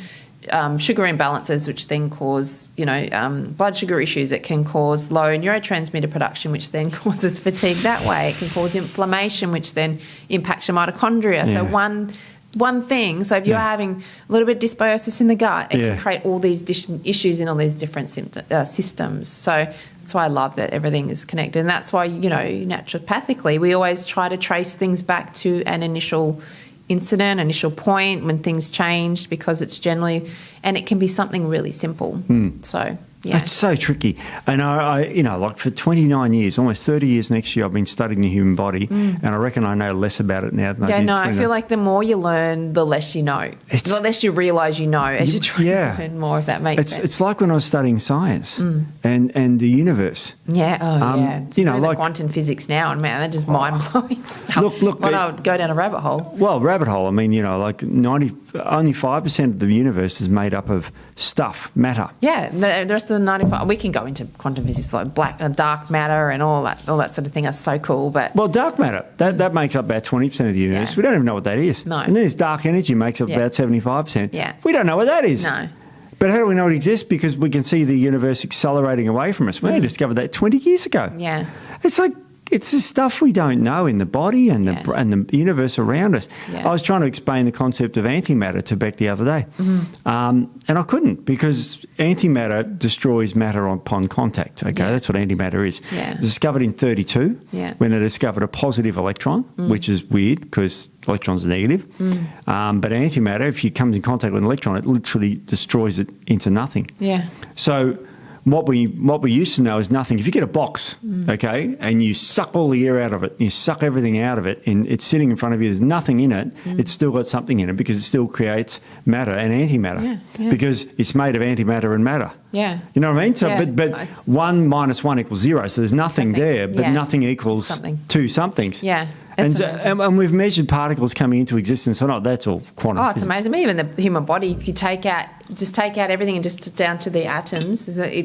sugar imbalances, which then cause, blood sugar issues. It can cause low neurotransmitter production, which then causes fatigue that way. It can cause inflammation, which then impacts your mitochondria. So one thing. So if you're having a little bit of dysbiosis in the gut, it can create all these issues in all these different systems. So that's why I love that everything is connected. And that's why, naturopathically, we always try to trace things back to an initial incident, initial point when things changed, because it's generally, and it can be something really simple. So it's so tricky. And I for 29 years, almost 30 years next year, I've been studying the human body, and I reckon I know less about it now than I did. I feel like the more you learn, the less you know. The less you realise you know as you try to learn more, if that makes sense. It's like when I was studying science and the universe. Like quantum physics now, and man, that's just mind-blowing stuff. Look, when I would go down a rabbit hole. Well, rabbit hole, I mean, only 5% of the universe is made up of stuff, matter. Yeah, the rest of the 95%, we can go into quantum physics like dark matter and all that sort of thing. That's so cool. But dark matter, that makes up about 20% of the universe. We don't even know what that is. No. And then there's dark energy, makes up about 75%. Yeah. We don't know what that is. No. But how do we know it exists? Because we can see the universe accelerating away from us. We only discovered that 20 years ago. Yeah. It's like, it's the stuff we don't know in the body and the universe around us. Yeah. I was trying to explain the concept of antimatter to Beck the other day, and I couldn't, because antimatter destroys matter upon contact. Okay, that's what antimatter is. Yeah. It was discovered in 1932 when it discovered a positive electron, which is weird because electrons are negative. But antimatter, if it comes in contact with an electron, it literally destroys it into nothing. Yeah. So what we used to know is nothing. If you get a box, okay, and you suck all the air out of it, you suck everything out of it, and it's sitting in front of you, there's nothing in it, it's still got something in it, because it still creates matter and antimatter, because it's made of antimatter and matter. Yeah. You know what I mean? So, but 1 minus 1 equals 0, so there's nothing there, but nothing equals two somethings. Yeah. And we've measured particles coming into existence or not. That's all quantum physics. It's amazing. Even the human body, if you take out everything and just down to the atoms, we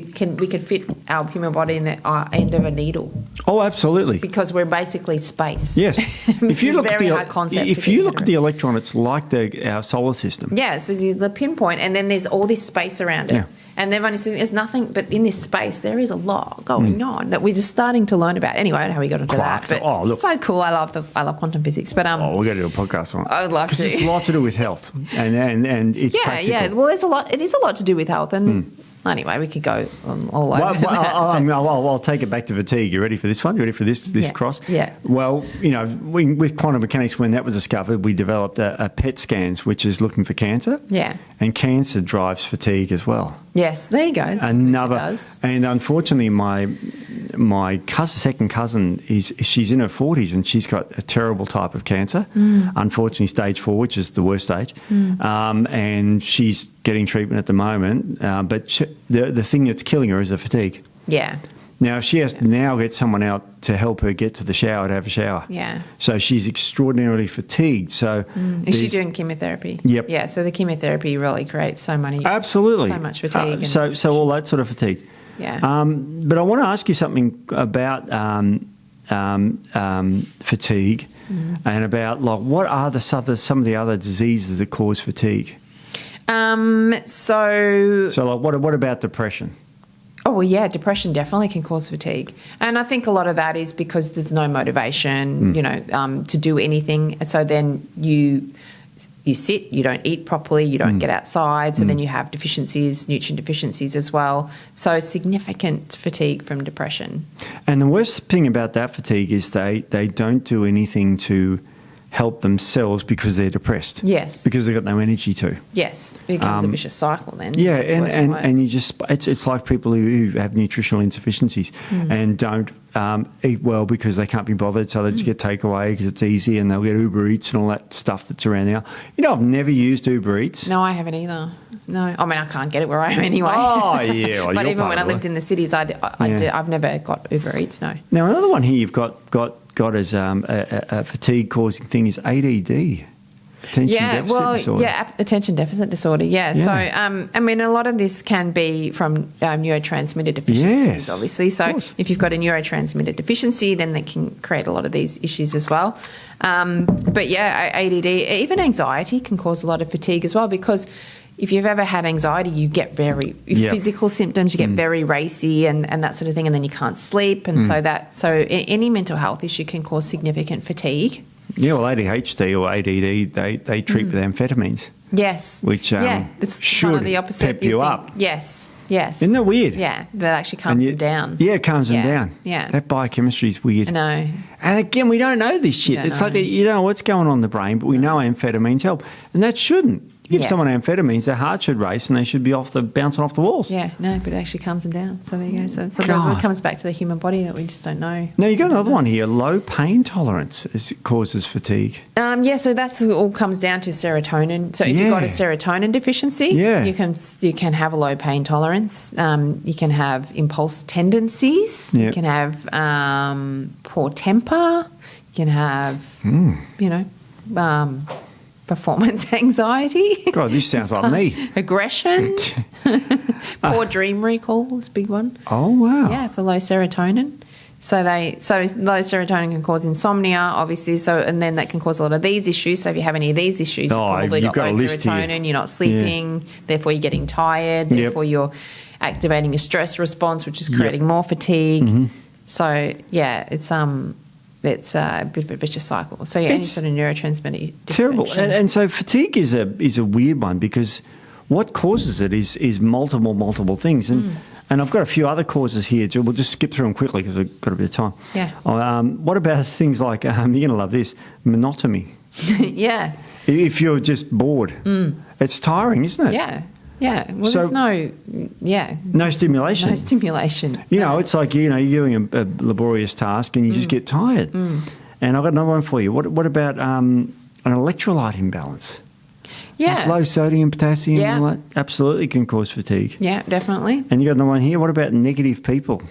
could fit our human body in the end of a needle. Oh, absolutely. Because we're basically space. Yes. If you look at the electron, it's like our solar system. Yeah, so the pinpoint, and then there's all this space around it. Yeah. And they've only seen there's nothing, but in this space there is a lot going on that we're just starting to learn about. Anyway, I don't know how we got into that, but it's so cool. I love quantum physics. But we're going to do a podcast on it. I would love to, because it's a lot to do with health, and it's practical. Yeah. Well, there's a lot. It is a lot to do with health, and anyway, we could go all over. I'll take it back to fatigue. You ready for this one? You ready for this cross? Yeah. Well, with quantum mechanics, when that was discovered, we developed a PET scans, which is looking for cancer. Yeah. And cancer drives fatigue as well. Yes, there you go. And unfortunately, my second cousin she's in her 40s, and she's got a terrible type of cancer. Unfortunately, stage 4, which is the worst stage, and she's getting treatment at the moment. But the thing that's killing her is the fatigue. Yeah. Now, she has to now get someone out to help her get to the shower, to have a shower. Yeah. So she's extraordinarily fatigued. So is she doing chemotherapy? Yep. Yeah, so the chemotherapy really creates so much fatigue. So all that sort of fatigue. Yeah. But I want to ask you something about fatigue and about what are some of the other diseases that cause fatigue? What about depression? Oh, well, yeah, depression definitely can cause fatigue. And I think a lot of that is because there's no motivation, to do anything. So then you sit, you don't eat properly, you don't get outside, so then you have nutrient deficiencies as well. So significant fatigue from depression. And the worst thing about that fatigue is they don't do anything to help themselves because they're depressed. Yes. Because they've got no energy to. Yes. It becomes a vicious cycle then. Yeah, and you just it's like people who have nutritional insufficiencies and don't eat well because they can't be bothered, so they just get takeaway because it's easy, and they'll get Uber Eats and all that stuff that's around now. I've never used Uber Eats. No, I haven't either. No. I mean, I can't get it where I am anyway. Oh, yeah. Well, but even when I lived in the cities, I've never got Uber Eats, no. Now, another one here you've got as a fatigue-causing thing is ADD. Attention deficit disorder. Attention deficit disorder, So, I mean, a lot of this can be from neurotransmitter deficiencies, obviously. So if you've got a neurotransmitter deficiency, then that can create a lot of these issues as well. But, ADD, even anxiety can cause a lot of fatigue as well, because if you've ever had anxiety, you get physical symptoms, you get very racy and that sort of thing, and then you can't sleep. And so any mental health issue can cause significant fatigue. Yeah, well, ADHD or ADD, they treat with amphetamines. Yes. Which it's should kind of the opposite. pep you up. Yes. Isn't that weird? Yeah, that actually calms them down. Yeah, it calms them down. Yeah. That biochemistry is weird. I know. And again, we don't know this shit. It's like you don't know what's going on in the brain, but we know amphetamines help. And that shouldn't. Give someone amphetamines, their heart should race and they should be bouncing off the walls. Yeah, no, but it actually calms them down. So there you go. So it comes back to the human body that we just don't know. Now, you got another one here. Low pain tolerance causes fatigue. So that's all comes down to serotonin. So if you've got a serotonin deficiency, you can have a low pain tolerance. You can have impulse tendencies. You can have poor temper. You can have, performance anxiety. God, this sounds like me. Aggression. Poor dream recall is a big one. Oh, wow. Yeah, for low serotonin. So low serotonin can cause insomnia, obviously. and then that can cause a lot of these issues. So if you have any of these issues, you've probably got low serotonin. You're not sleeping. Therefore, you're getting tired. Therefore, you're activating a stress response, which is creating more fatigue. So yeah, it's a bit of a vicious cycle. So yeah, any sort of neurotransmitter terrible. dysfunction. And so fatigue is a weird one because what causes it is multiple things. And I've got a few other causes here. We'll just skip through them quickly because we've got a bit of time. Yeah. What about things like, you're going to love this, monotony? Yeah. If you're just bored. It's tiring, isn't it? Yeah. Yeah. Well, So- there's No stimulation. no stimulation. You know, it's like, you're doing a laborious task and you just get tired. And I've got another one for you. What about an electrolyte imbalance? Yeah. Like low sodium, potassium, Yeah. all that absolutely can cause fatigue. Yeah, definitely. And you got another one here. What about negative people?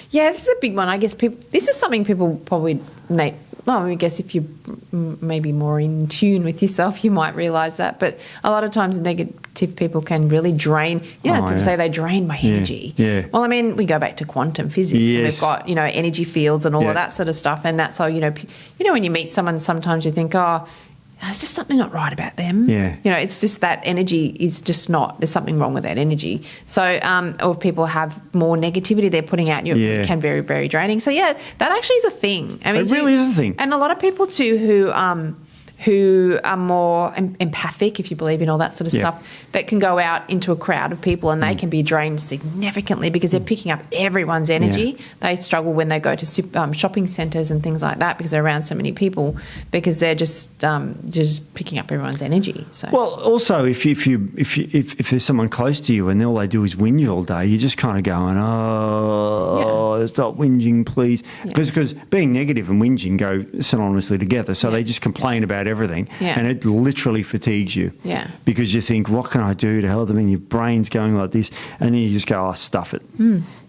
Yeah, this is a big one. I guess this is something people probably may. Well, I guess if you're maybe more in tune with yourself, you might realise that. But a lot of times, negative people can really drain. People say they drain my energy. Yeah. Well, I mean, we go back to quantum physics, and we've Yes. got energy fields and all Yeah. of that sort of stuff. And that's how when you meet someone, sometimes you think, oh, there's just something not right about them. Yeah. It's just that energy is just not, there's something wrong with that energy. So, or if people have more negativity they're putting out, it can be very, very draining. So, yeah, that actually is a thing. I mean, It really is a thing. And a lot of people too who are more empathic, if you believe in all that sort of stuff, that can go out into a crowd of people and they can be drained significantly because they're picking up everyone's energy. Yeah. They struggle when they go to shopping centres and things like that because they're around so many people because they're just picking up everyone's energy. So. Well, also, if there's someone close to you and all they do is whinge all day, you're just kind of going, stop whinging, please. Because being negative and whinging go synonymously together. So they just complain about everything. Yeah. And it literally fatigues you. Yeah. Because you think, what can I do to help them? And your brain's going like this. And then you just go, stuff it.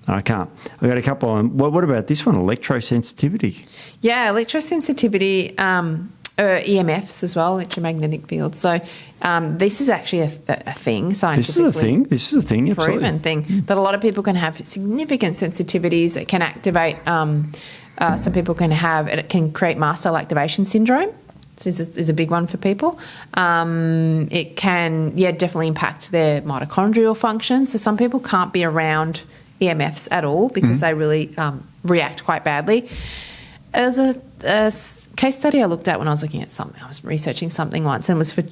I can't. I've got a couple on. What about this one? Electrosensitivity. Yeah, electrosensitivity, EMFs as well, electromagnetic fields. So this is actually a thing scientifically. This is a thing, absolutely. Proven thing that a lot of people can have significant sensitivities. It can activate. Some people can have. It can create mast cell activation syndrome. This is a big one for people. It can, definitely impact their mitochondrial function. So some people can't be around EMFs at all because they really react quite badly. There was a case study I looked at when I was looking at something. I was researching something once, and it was for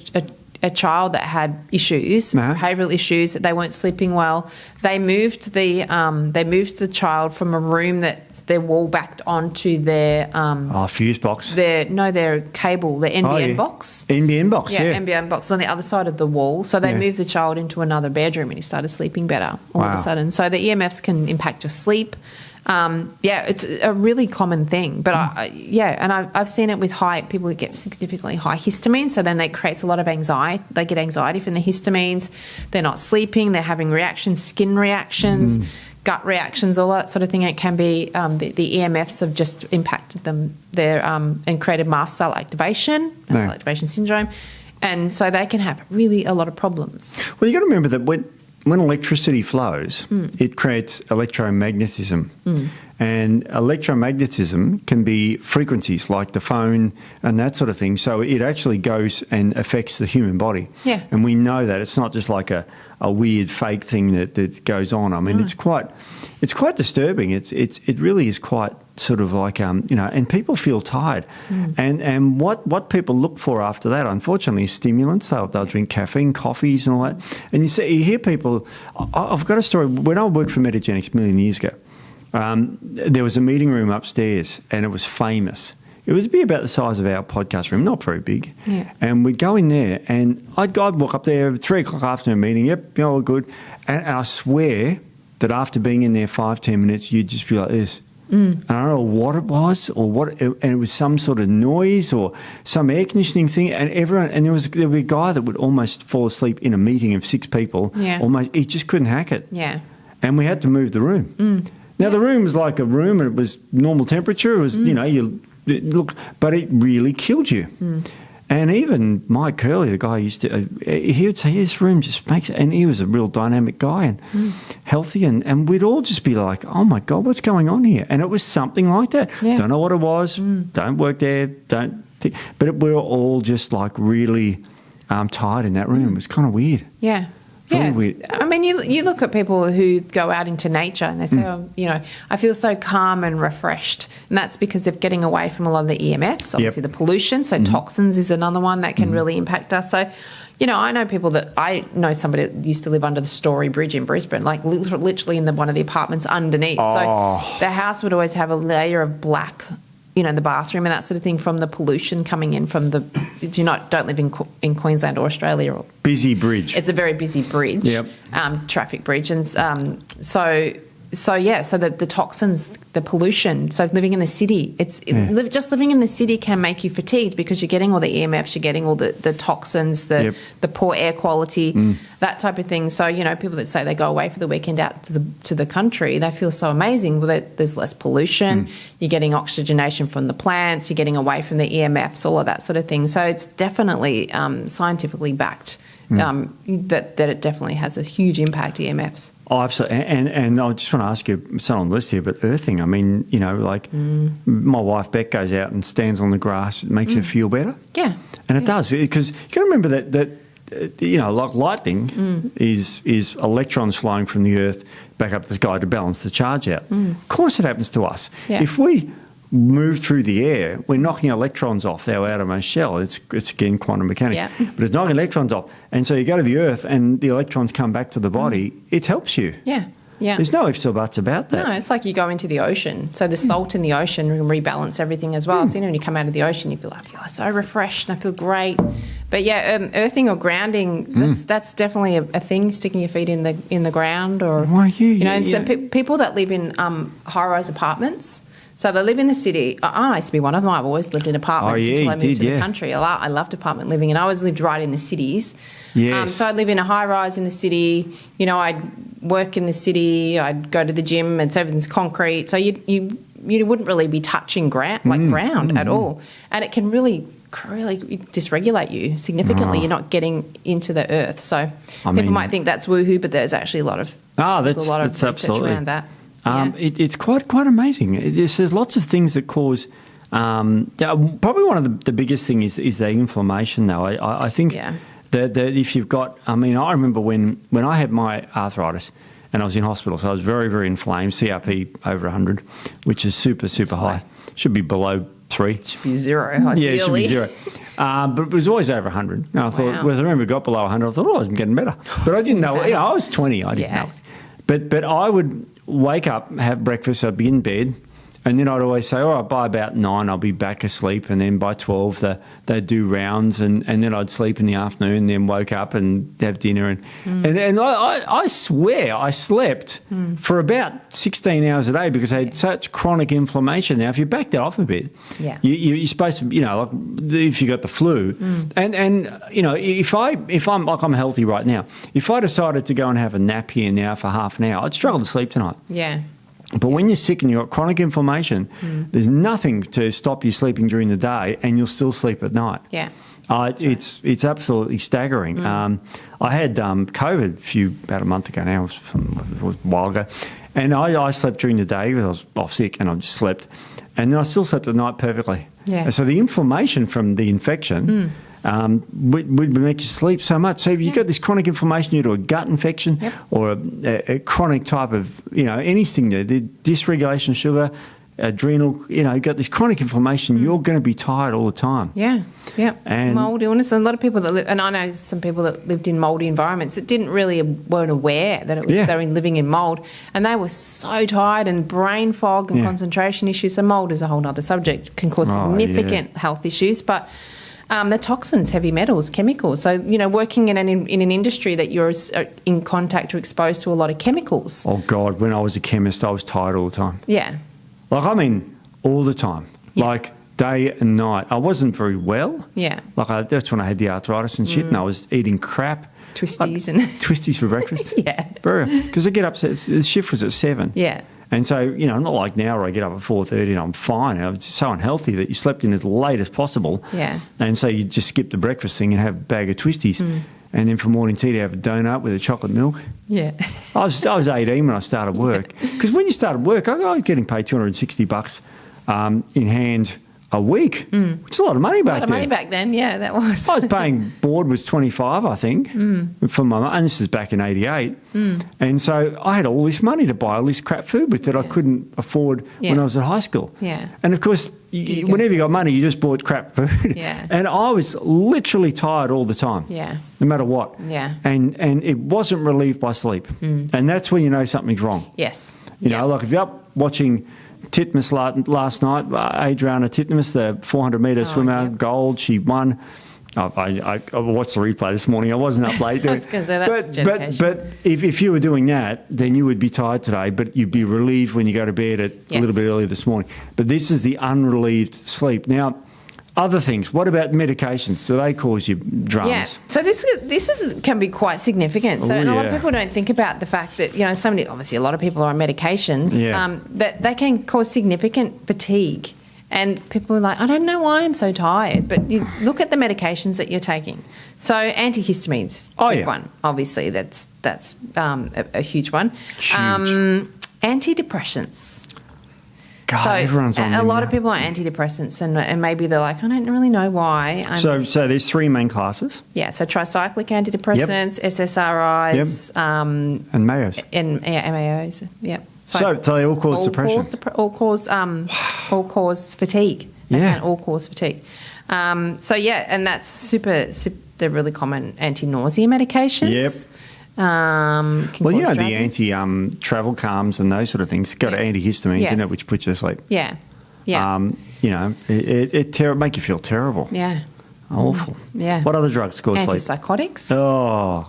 a child that had issues, behavioural issues. They weren't sleeping well. They moved the child from a room that their wall backed onto their fuse box. Their cable, their NBN box. NBN box, yeah. NBN box on the other side of the wall. So they moved the child into another bedroom, and he started sleeping better all of a sudden. So the EMFs can impact your sleep. It's a really common thing, but I've seen it with people that get significantly high histamine. So then that creates a lot of anxiety. They get anxiety from the histamines. They're not sleeping. They're having reactions, skin reactions, gut reactions, all that sort of thing. It can be the EMFs have just impacted them there and created mast cell activation syndrome, and so they can have really a lot of problems. Well, you got to remember that when electricity flows, it creates electromagnetism. And electromagnetism can be frequencies like the phone and that sort of thing. So it actually goes and affects the human body. Yeah. And we know that. It's not just like a weird fake thing that goes on. I mean, it's quite disturbing. It really is quite sort of like, and people feel tired. And what people look for after that, unfortunately, is stimulants. They'll drink caffeine, coffees and all that. And you hear people, I've got a story. When I worked for Metagenics a million years ago, there was a meeting room upstairs and it was famous. It would be about the size of our podcast room, not very big. Yeah. And we'd go in there and I'd walk up there at 3 o'clock after a meeting. Yep, we're good. And I swear that after being in there 5-10 minutes, you'd just be like this. And I don't know what it was and it was some sort of noise or some air conditioning thing. And there would be a guy that would almost fall asleep in a meeting of 6 people. Yeah. Almost, he just couldn't hack it. Yeah. And we had to move the room. Now, the room was like a room and it was normal temperature. It was, but it really killed you. And even Mike Curley, the guy he would say, this room just makes it. And he was a real dynamic guy and healthy. And we'd all just be like, oh, my God, what's going on here? And it was something like that. Yeah. Don't know what it was. Don't work there. But we were all just like really tired in that room. It was kind of weird. Yeah. Yeah, weird. I mean, you look at people who go out into nature and they say, oh, you know, I feel so calm and refreshed. And that's because they're getting away from a lot of the EMFs, obviously the pollution. So toxins is another one that can really impact us. So, you know, I know somebody that used to live under the Story Bridge in Brisbane, like literally in one of the apartments underneath. Oh. So the house would always have a layer of black, you know, in the bathroom and that sort of thing from the pollution coming in from the. Don't live in Queensland or Australia. Or, busy bridge. It's a very busy bridge. Yep. Traffic bridge, and so the toxins, the pollution. So living in the city, just living in the city can make you fatigued because you're getting all the EMFs, you're getting all the toxins, the poor air quality, that type of thing. So, you know, people that say they go away for the weekend out to the country, they feel so amazing. Well, there's less pollution, you're getting oxygenation from the plants, you're getting away from the EMFs, all of that sort of thing. So it's definitely scientifically backed. That it definitely has a huge impact, EMFs. Oh, absolutely. And I just want to ask you, it's not on the list here, but earthing, I mean, you know, like my wife Beck goes out and stands on the grass, it makes her feel better. Yeah. And it does, because you got to remember that you know, like lightning is electrons flowing from the earth back up the sky to balance the charge out. Of course it happens to us. Yeah. If we move through the air, we're knocking electrons off our outermost shell. It's again quantum mechanics, but it's knocking electrons off. And so you go to the earth and the electrons come back to the body. It helps you. Yeah, yeah. There's no ifs or buts about that. No, it's like you go into the ocean. So the salt in the ocean can rebalance everything as well. So, you know, when you come out of the ocean, you feel like, I feel so refreshed and I feel great. But yeah, earthing or grounding, that's definitely a thing. Sticking your feet in the ground, or people that live in high-rise apartments. So they live in the city. I used to be one of them. I've always lived in apartments until I moved to the country. I loved apartment living, and I always lived right in the cities. Yes. So I'd live in a high-rise in the city. You know, I'd work in the city. I'd go to the gym, and so everything's concrete. So you wouldn't really be touching ground at all, and it can really dysregulate you significantly. You're not getting into the earth. So people might think that's woohoo, but there's actually a lot of that's absolutely around that. It's quite amazing. There's lots of things that cause. Probably one of the biggest thing is the inflammation, though. I think that if you've got, I mean, I remember when I had my arthritis and I was in hospital, so I was very, very inflamed, CRP over 100, which is super high. Should be below 3. It should be 0, ideally. Yeah, it should be 0. But it was always over 100. And I thought, well, I remember it got below 100, I thought, I was getting better. But I didn't know, you know, I was 20, I didn't know. But I would wake up, have breakfast, I'd be in bed, and then I'd always say, all right, by about 9 I'll be back asleep, and then by 12 they'd do rounds, and then I'd sleep in the afternoon, and then woke up and have dinner. And I swear I slept for about 16 hours a day because I had such chronic inflammation. Now, if you back that off a bit, you're supposed to, you know, like if you got the flu, and you know, if I'm like I'm healthy right now, if I decided to go and have a nap here now for half an hour, I'd struggle to sleep tonight. Yeah. But when you're sick and you've got chronic inflammation, there's nothing to stop you sleeping during the day, and you'll still sleep at night. Yeah. It's absolutely staggering. I had COVID about a month ago now, it was a while ago, and I slept during the day because I was off sick, and I just slept. And then I still slept at night perfectly. Yeah. So the inflammation from the infection would make you sleep so much. So if you've got this chronic inflammation due to a gut infection or a chronic type of, you know, anything there, the dysregulation of sugar, adrenal, you know, you've got this chronic inflammation, you're going to be tired all the time. Yeah, yeah. And mold illness. And a lot of people that live, and I know some people that lived in mouldy environments that weren't aware that it was they were living in mould, and they were so tired, and brain fog and concentration issues. So mould is a whole other subject, can cause significant health issues, but the toxins, heavy metals, chemicals. So, you know, working in an industry that you're in contact or exposed to a lot of chemicals. Oh, God, when I was a chemist, I was tired all the time. Yeah. Like, I mean, all the time. Yeah. Like, day and night. I wasn't very well. Yeah. Like, that's when I had the arthritis and shit, and I was eating crap. Twisties Twisties for breakfast. Because I get up, the shift was at 7. Yeah. And so, you know, not like now where I get up at 4:30 and I'm fine. It's so unhealthy that you slept in as late as possible. Yeah. And so you just skip the breakfast thing and have a bag of twisties. And then for morning tea to have a donut with a chocolate milk. Yeah. I was 18 when I started work. Because when you started work, I was getting paid $260 in hand a week, which is a lot of money back then. A lot of money back then, yeah, that was. I was paying board was 25, I think, for my mum, and this is back in 88. And so I had all this money to buy all this crap food with that I couldn't afford when I was at high school. Yeah. And of course, whenever you got money, you just bought crap food. Yeah. And I was literally tired all the time. Yeah. No matter what. Yeah. And it wasn't relieved by sleep. And that's when you know something's wrong. Yes. You know, like if you're up watching Titmus last night, Adriana Titmus, the 400-metre swimmer, gold, she won. I watched the replay this morning. I wasn't up late. I was going to say, that's dedication. But if you were doing that, then you would be tired today, but you'd be relieved when you go to bed a little bit earlier this morning. But this is the unrelieved sleep. Now, other things. What about medications? Do they cause you dramas? Yeah. So this can be quite significant. So and a lot of people don't think about the fact that, obviously a lot of people are on medications, that they can cause significant fatigue. And people are like, I don't know why I'm so tired. But you look at the medications that you're taking. So antihistamines, big one. Obviously, that's a huge one. Huge. Antidepressants. God, so everyone's on a lot of people are antidepressants, and maybe they're like, I don't really know why. So there's three main classes. Yeah, so tricyclic antidepressants, SSRIs, and MAOs. And MAOs. Yep. So they all cause depression. All cause fatigue. They can all cause fatigue. And that's they're really common anti-nausea medications. Yep. The anti-travel calms and those sort of things got antihistamines in it, which puts you to sleep. Yeah. Yeah. It make you feel terrible. Yeah. Awful. Yeah. What other drugs cause sleep? Antipsychotics. Oh.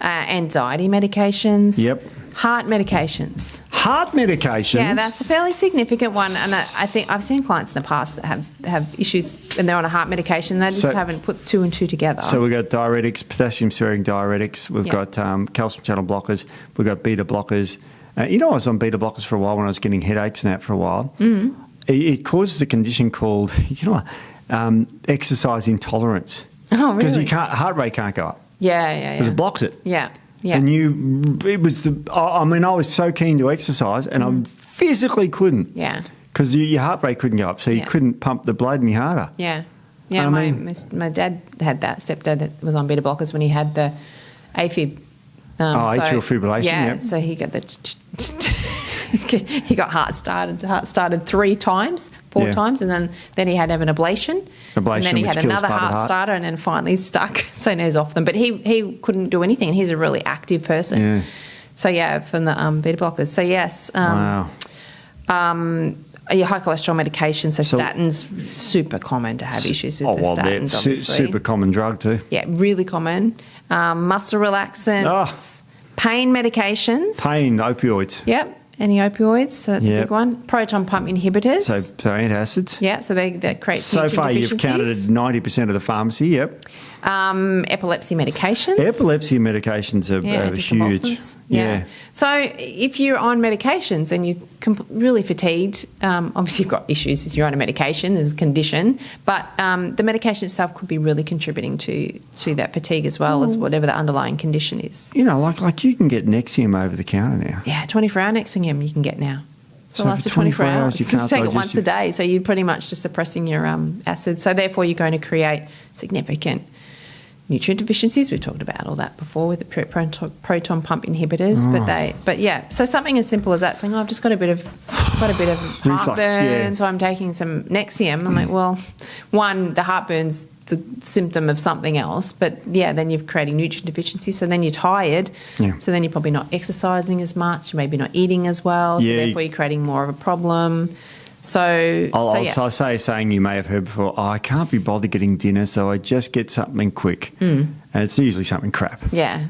Anxiety medications. Yep. Heart medications. Heart medications? Yeah, that's a fairly significant one. And I think I've seen clients in the past that have issues and they're on a heart medication. They just haven't put two and two together. So we've got diuretics, potassium-sparing diuretics. We've got calcium channel blockers. We've got beta blockers. I was on beta blockers for a while when I was getting headaches and that for a while. Mm. It causes a condition called exercise intolerance. Oh, really? Because heart rate can't go up. Yeah. Because it blocks it. Yeah. Yeah. And I was so keen to exercise and I physically couldn't. Yeah. Because your heart rate couldn't go up, so you couldn't pump the blood any harder. Yeah. Yeah, my dad had that. Stepdad was on beta blockers when he had the AFib. Atrial fibrillation, yeah. So he got he got heart started 3 times, 4 times, and then he had to have an ablation. And then he had another heart starter, and then finally stuck. So now he's off them. But he couldn't do anything, and he's a really active person. Yeah. So from the beta blockers. So yes. Wow. Your high cholesterol medication, so statins, super common to have issues with the statins, obviously. Super common drug too. Yeah, really common. Muscle relaxants, pain medications. Pain, opioids. Yep, any opioids, so that's a big one. Proton pump inhibitors. So antacids. Yeah, so they create so far you've counted 90% of the pharmacy, yep. Epilepsy medications. Epilepsy medications are huge. Yeah. So if you're on medications and you're really fatigued, obviously you've got issues if you're on a medication, there's a condition, but the medication itself could be really contributing to that fatigue as well as whatever the underlying condition is. Like you can get Nexium over the counter now. Yeah, 24-hour Nexium you can get now. So it lasts for 24 hours. You just take it once a day, so you're pretty much just suppressing your acid. So therefore you're going to create significant nutrient deficiencies. We've talked about all that before with the proton pump inhibitors, so something as simple as that, saying, I've just got a bit of heartburn, so I'm taking some Nexium. I'm like, well, one, the heartburn's the symptom of something else, but then you're creating nutrient deficiency, so then you're tired, so then you're probably not exercising as much, maybe not eating as well, so therefore you're creating more of a problem. I'll say saying you may have heard before, I can't be bothered getting dinner, so I just get something quick. And it's usually something crap. Yeah.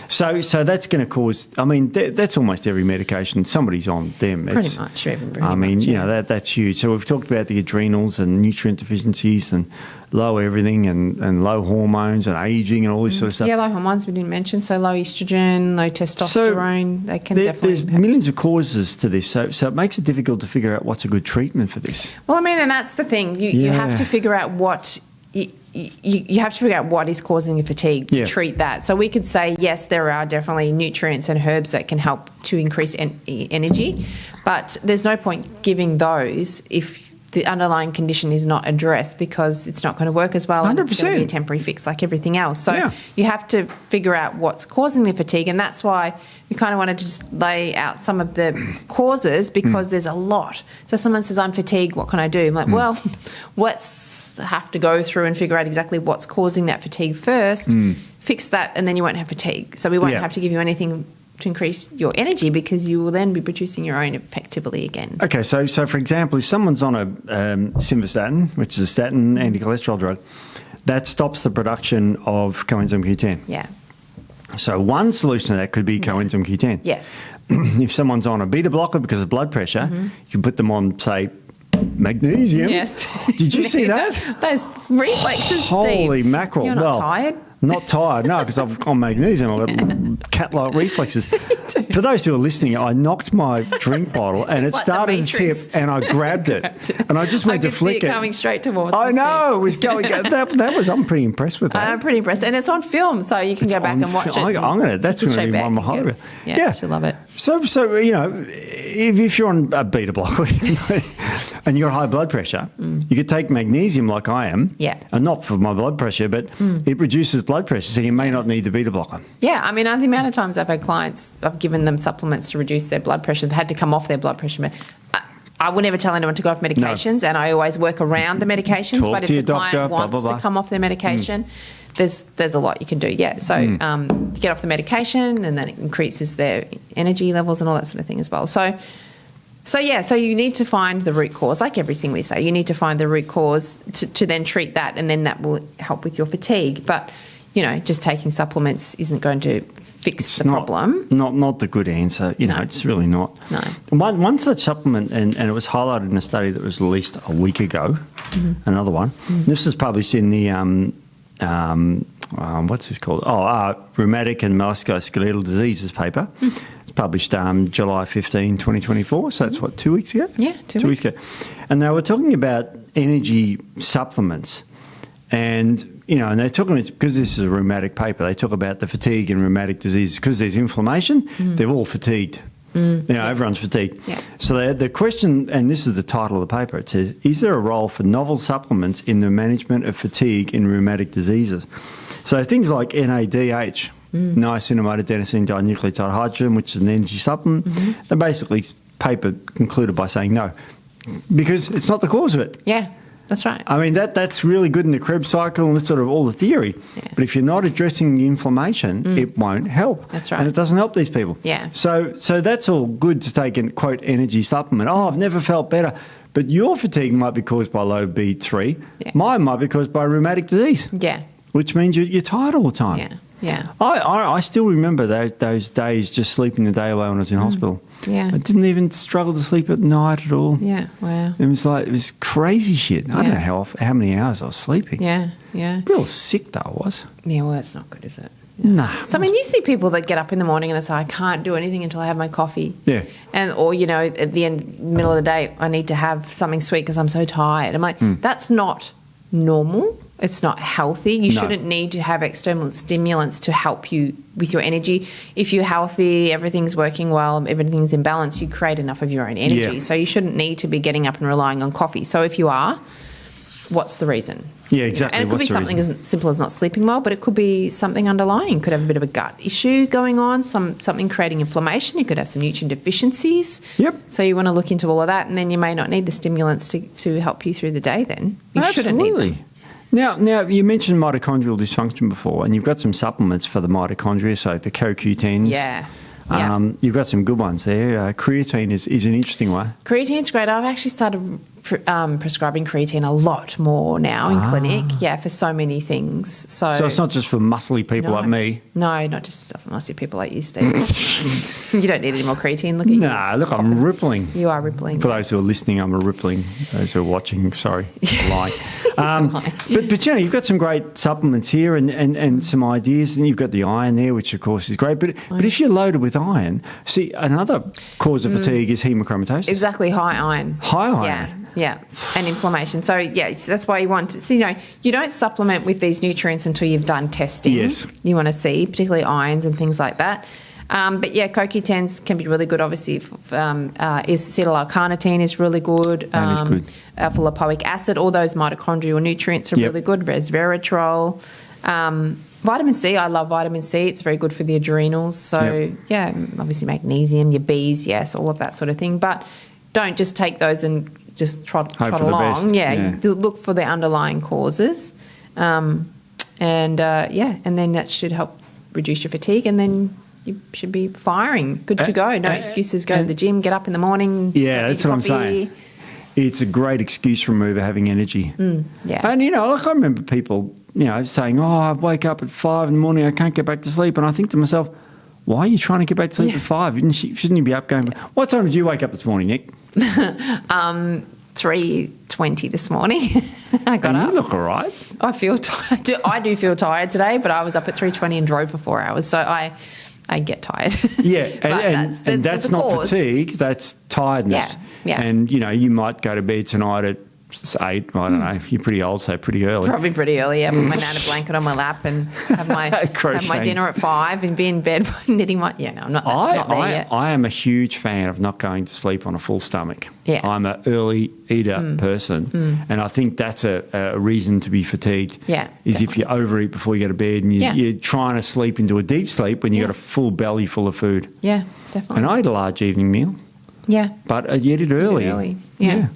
So that's going to cause, that's almost every medication. Somebody's on them. Pretty much. That's huge. So we've talked about the adrenals and nutrient deficiencies and low everything and low hormones and ageing and all this sort of stuff. Yeah, low hormones we didn't mention. So low estrogen, low testosterone, they can definitely there's impact. Millions of causes to this. So it makes it difficult to figure out what's a good treatment for this. Well, and that's the thing. You have to figure out what... You have to figure out what is causing the fatigue to treat that. So we could say, yes, there are definitely nutrients and herbs that can help to increase energy, but there's no point giving those if the underlying condition is not addressed because it's not going to work as well, and it's going to be a temporary fix like everything else. So you have to figure out what's causing the fatigue, and that's why we kind of wanted to just lay out some of the causes, because there's a lot. So someone says, I'm fatigued, what can I do? I'm like, well, let's have to go through and figure out exactly what's causing that fatigue first, fix that, and then you won't have fatigue. So we won't have to give you anything to increase your energy, because you will then be producing your own effectively again. Okay, so for example, if someone's on a simvastatin, which is a statin anti-cholesterol drug, that stops the production of coenzyme Q10. Yeah. So one solution to that could be coenzyme Q10. Yes. If someone's on a beta blocker because of blood pressure, you can put them on, say, magnesium. Yes. Did you see that? Those reflexes, Steve. Holy mackerel. You're not tired? Not tired, no, because I've on magnesium. I've got cat-like reflexes. For those who are listening, I knocked my drink bottle and it like started to tip, and I grabbed it, and I just went to flick it. I could see it coming straight towards I know, it was going. That was. I'm pretty impressed with that. I'm pretty impressed, and it's on film, so you can go back and watch it. That's going to be one of my highlights. Yeah, you should love it. So you know, if you're on a beta blocker and you've got high blood pressure, you could take magnesium like I am. Yeah. And not for my blood pressure, but it reduces blood pressure, so you may not need the beta blocker. Yeah, I mean, the amount of times I've had clients, I've given them supplements to reduce their blood pressure. They've had to come off their blood pressure. I would never tell anyone to go off medications, and I always work around the medications. Talk but if to your the client doctor, wants to come off their medication, there's a lot you can do. Yeah, so get off the medication, and then it increases their energy levels and all that sort of thing as well. So you need to find the root cause, like everything we say. You need to find the root cause to then treat that, and then that will help with your fatigue. But, you know, just taking supplements isn't going to fix the problem. Not the good answer. You know, it's really not. No. One such supplement, and it was highlighted in a study that was released a week ago, another one. This was published in the, what's this called? Rheumatic and Musculoskeletal Diseases paper. It's published July 15, 2024. So that's, 2 weeks ago? Yeah, 2 weeks ago. And they were talking about energy supplements. And, you know, and they're talking, because this is a rheumatic paper, they talk about the fatigue and rheumatic diseases. Because there's inflammation, they're all fatigued. You know, everyone's fatigued. Yeah. So the question, and this is the title of the paper, it says, is there a role for novel supplements in the management of fatigue in rheumatic diseases? So things like NADH, niacinamide adenosine dinucleotide hydrogen, which is an energy supplement, they basically paper concluded by saying no, because it's not the cause of it. Yeah. That's right. I mean, that's really good in the Krebs cycle and sort of all the theory. Yeah. But if you're not addressing the inflammation, it won't help. That's right. And it doesn't help these people. Yeah. So that's all good to take an, quote, energy supplement. Oh, I've never felt better. But your fatigue might be caused by low B3. Yeah. Mine might be caused by rheumatic disease. Yeah. Which means you're tired all the time. Yeah. Yeah. I still remember those days just sleeping the day away when I was in hospital. Yeah. I didn't even struggle to sleep at night at all. Yeah, wow. It was crazy shit. I don't know how many hours I was sleeping. Yeah, yeah. Real sick though I was. Yeah, well, that's not good, is it? Yeah. Nah. So, I mean, you see people that get up in the morning and they say, I can't do anything until I have my coffee. Yeah. Or, you know, at the middle of the day, I need to have something sweet because I'm so tired. I'm like, that's not normal. It's not healthy. You shouldn't need to have external stimulants to help you with your energy. If you're healthy, everything's working well, everything's in balance, you create enough of your own energy. Yeah. So you shouldn't need to be getting up and relying on coffee. So if you are, what's the reason? Yeah, exactly. And it could be something as simple as not sleeping well, but it could be something underlying. Could have a bit of a gut issue going on, something creating inflammation. You could have some nutrient deficiencies. Yep. So you want to look into all of that, and then you may not need the stimulants to help you through the day then. You shouldn't need them. Now, you mentioned mitochondrial dysfunction before, and you've got some supplements for the mitochondria, so the CoQ10s. Yeah. You've got some good ones there. Creatine is an interesting one. Creatine's great. I've actually started prescribing creatine a lot more now in clinic. Yeah, for so many things. So it's not just for muscly people like me. No, not just for muscly people like you, Steve. You don't need any more creatine. Look at you. Nah, look, I'm rippling. You are rippling. For those who are listening, I'm a rippling. Those who are watching, sorry, lying. But you know, you've got some great supplements here and some ideas, and you've got the iron there, which of course is great. But if you're loaded with iron, see, another cause of fatigue is hemochromatosis. Exactly, high iron. High iron. Yeah, and inflammation. So, that's why you want to... So, you know, you don't supplement with these nutrients until you've done testing. Yes. You want to see, particularly irons and things like that. But yeah, CoQ10s can be really good. Obviously, acetyl-L-carnitine is really good. That is good. Full of apoic acid. All those mitochondrial nutrients are really good. Resveratrol. Vitamin C, I love vitamin C. It's very good for the adrenals. So, yeah, obviously magnesium, your Bs, yes, all of that sort of thing. But don't just take those and just trot along. Yeah, you look for the underlying causes. And then that should help reduce your fatigue, and then you should be firing, good to go. No excuses, go to the gym, get up in the morning. Yeah, that's what I'm saying. It's a great excuse remover, having energy. Yeah. And, like I remember people, saying, I wake up at 5 in the morning, I can't get back to sleep. And I think to myself, why are you trying to get back to sleep at 5? Shouldn't you be up going, what time did you wake up this morning, Nic? 3:20 this morning. I got up. You look all right. I feel tired. I do feel tired today, but I was up at 3:20 and drove for 4 hours. So I get tired. Yeah, and that's not fatigue, that's tiredness. Yeah. And, you might go to bed tonight at 8, I don't know, you're pretty old, so pretty early. Probably pretty early, yeah. Put my nana blanket on my lap and have my dinner at 5 and be in bed knitting my... Yeah, no, I'm not there yet. I am a huge fan of not going to sleep on a full stomach. Yeah. I'm an early eater person, and I think that's a reason to be fatigued. Yeah, is definitely. if you overeat before you go to bed and you're trying to sleep into a deep sleep when you've got a full belly full of food. Yeah, definitely. And I eat a large evening meal. Yeah. But you eat it early. Yeah.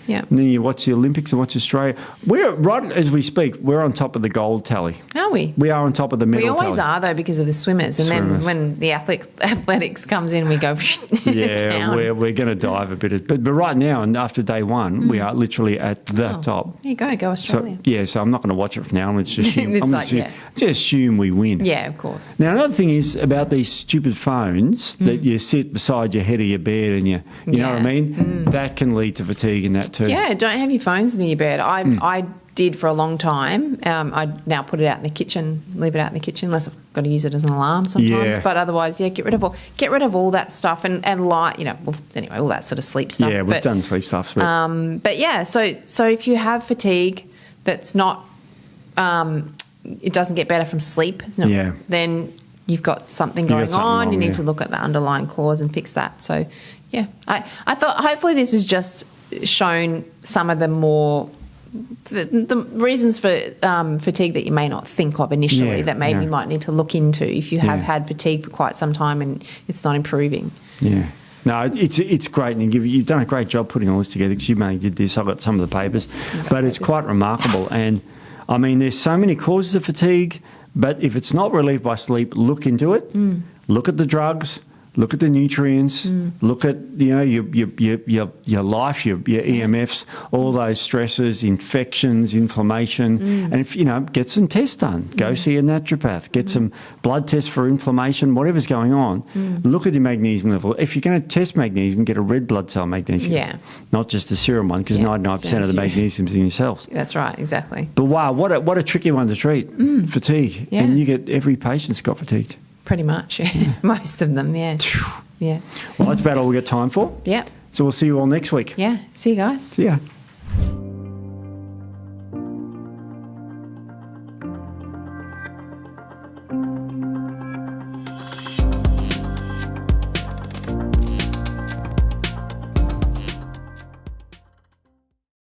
And then you watch the Olympics and watch Australia. We're, right as we speak, we're on top of the gold tally. Are we? We are on top of the medal tally. We always are, though, because of the swimmers. And then when the athletics comes in, we go down. We're going to dive a bit. But right now, and after day one, we are literally at the top. There you go Australia. So I'm not going to watch it from now on. Let's just assume we win. Yeah, of course. Now, another thing is about these stupid phones that you sit beside your head of your bed and you know what I mean? That can lead to fatigue in that too. Yeah, don't have your phones near your bed. I did for a long time. I now put it out in the kitchen, leave it out in the kitchen, unless I've got to use it as an alarm sometimes. Yeah. But otherwise, get rid of all that stuff and light. Anyway, all that sort of sleep stuff. Yeah, we've done sleep stuff. But yeah, so if you have fatigue that's not, it doesn't get better from sleep. Then you've got something going on. You need to look at the underlying cause and fix that. So yeah, I thought hopefully this has just shown some of the more the reasons for fatigue that you may not think of initially that maybe you might need to look into if you have had fatigue for quite some time and it's not improving. Yeah. No, it's great, and you've done a great job putting all this together because you mainly did this. I've got some of the papers, but it's quite remarkable. And I mean, there's so many causes of fatigue, but if it's not relieved by sleep, look into it. Look at the drugs. Look at the nutrients. Look at your life, your EMFs, all those stresses, infections, inflammation, and if get some tests done. Go see a naturopath. Get some blood tests for inflammation, whatever's going on. Look at your magnesium level. If you're going to test magnesium, get a red blood cell magnesium, not just a serum one, because 99% of the magnesium's in your cells. That's right, exactly. But wow, what a tricky one to treat. Fatigue, and you get every patient's got fatigue. Pretty much, most of them, yeah. Well, that's about all we've got time for. Yeah. So we'll see you all next week. Yeah, see you guys. See ya.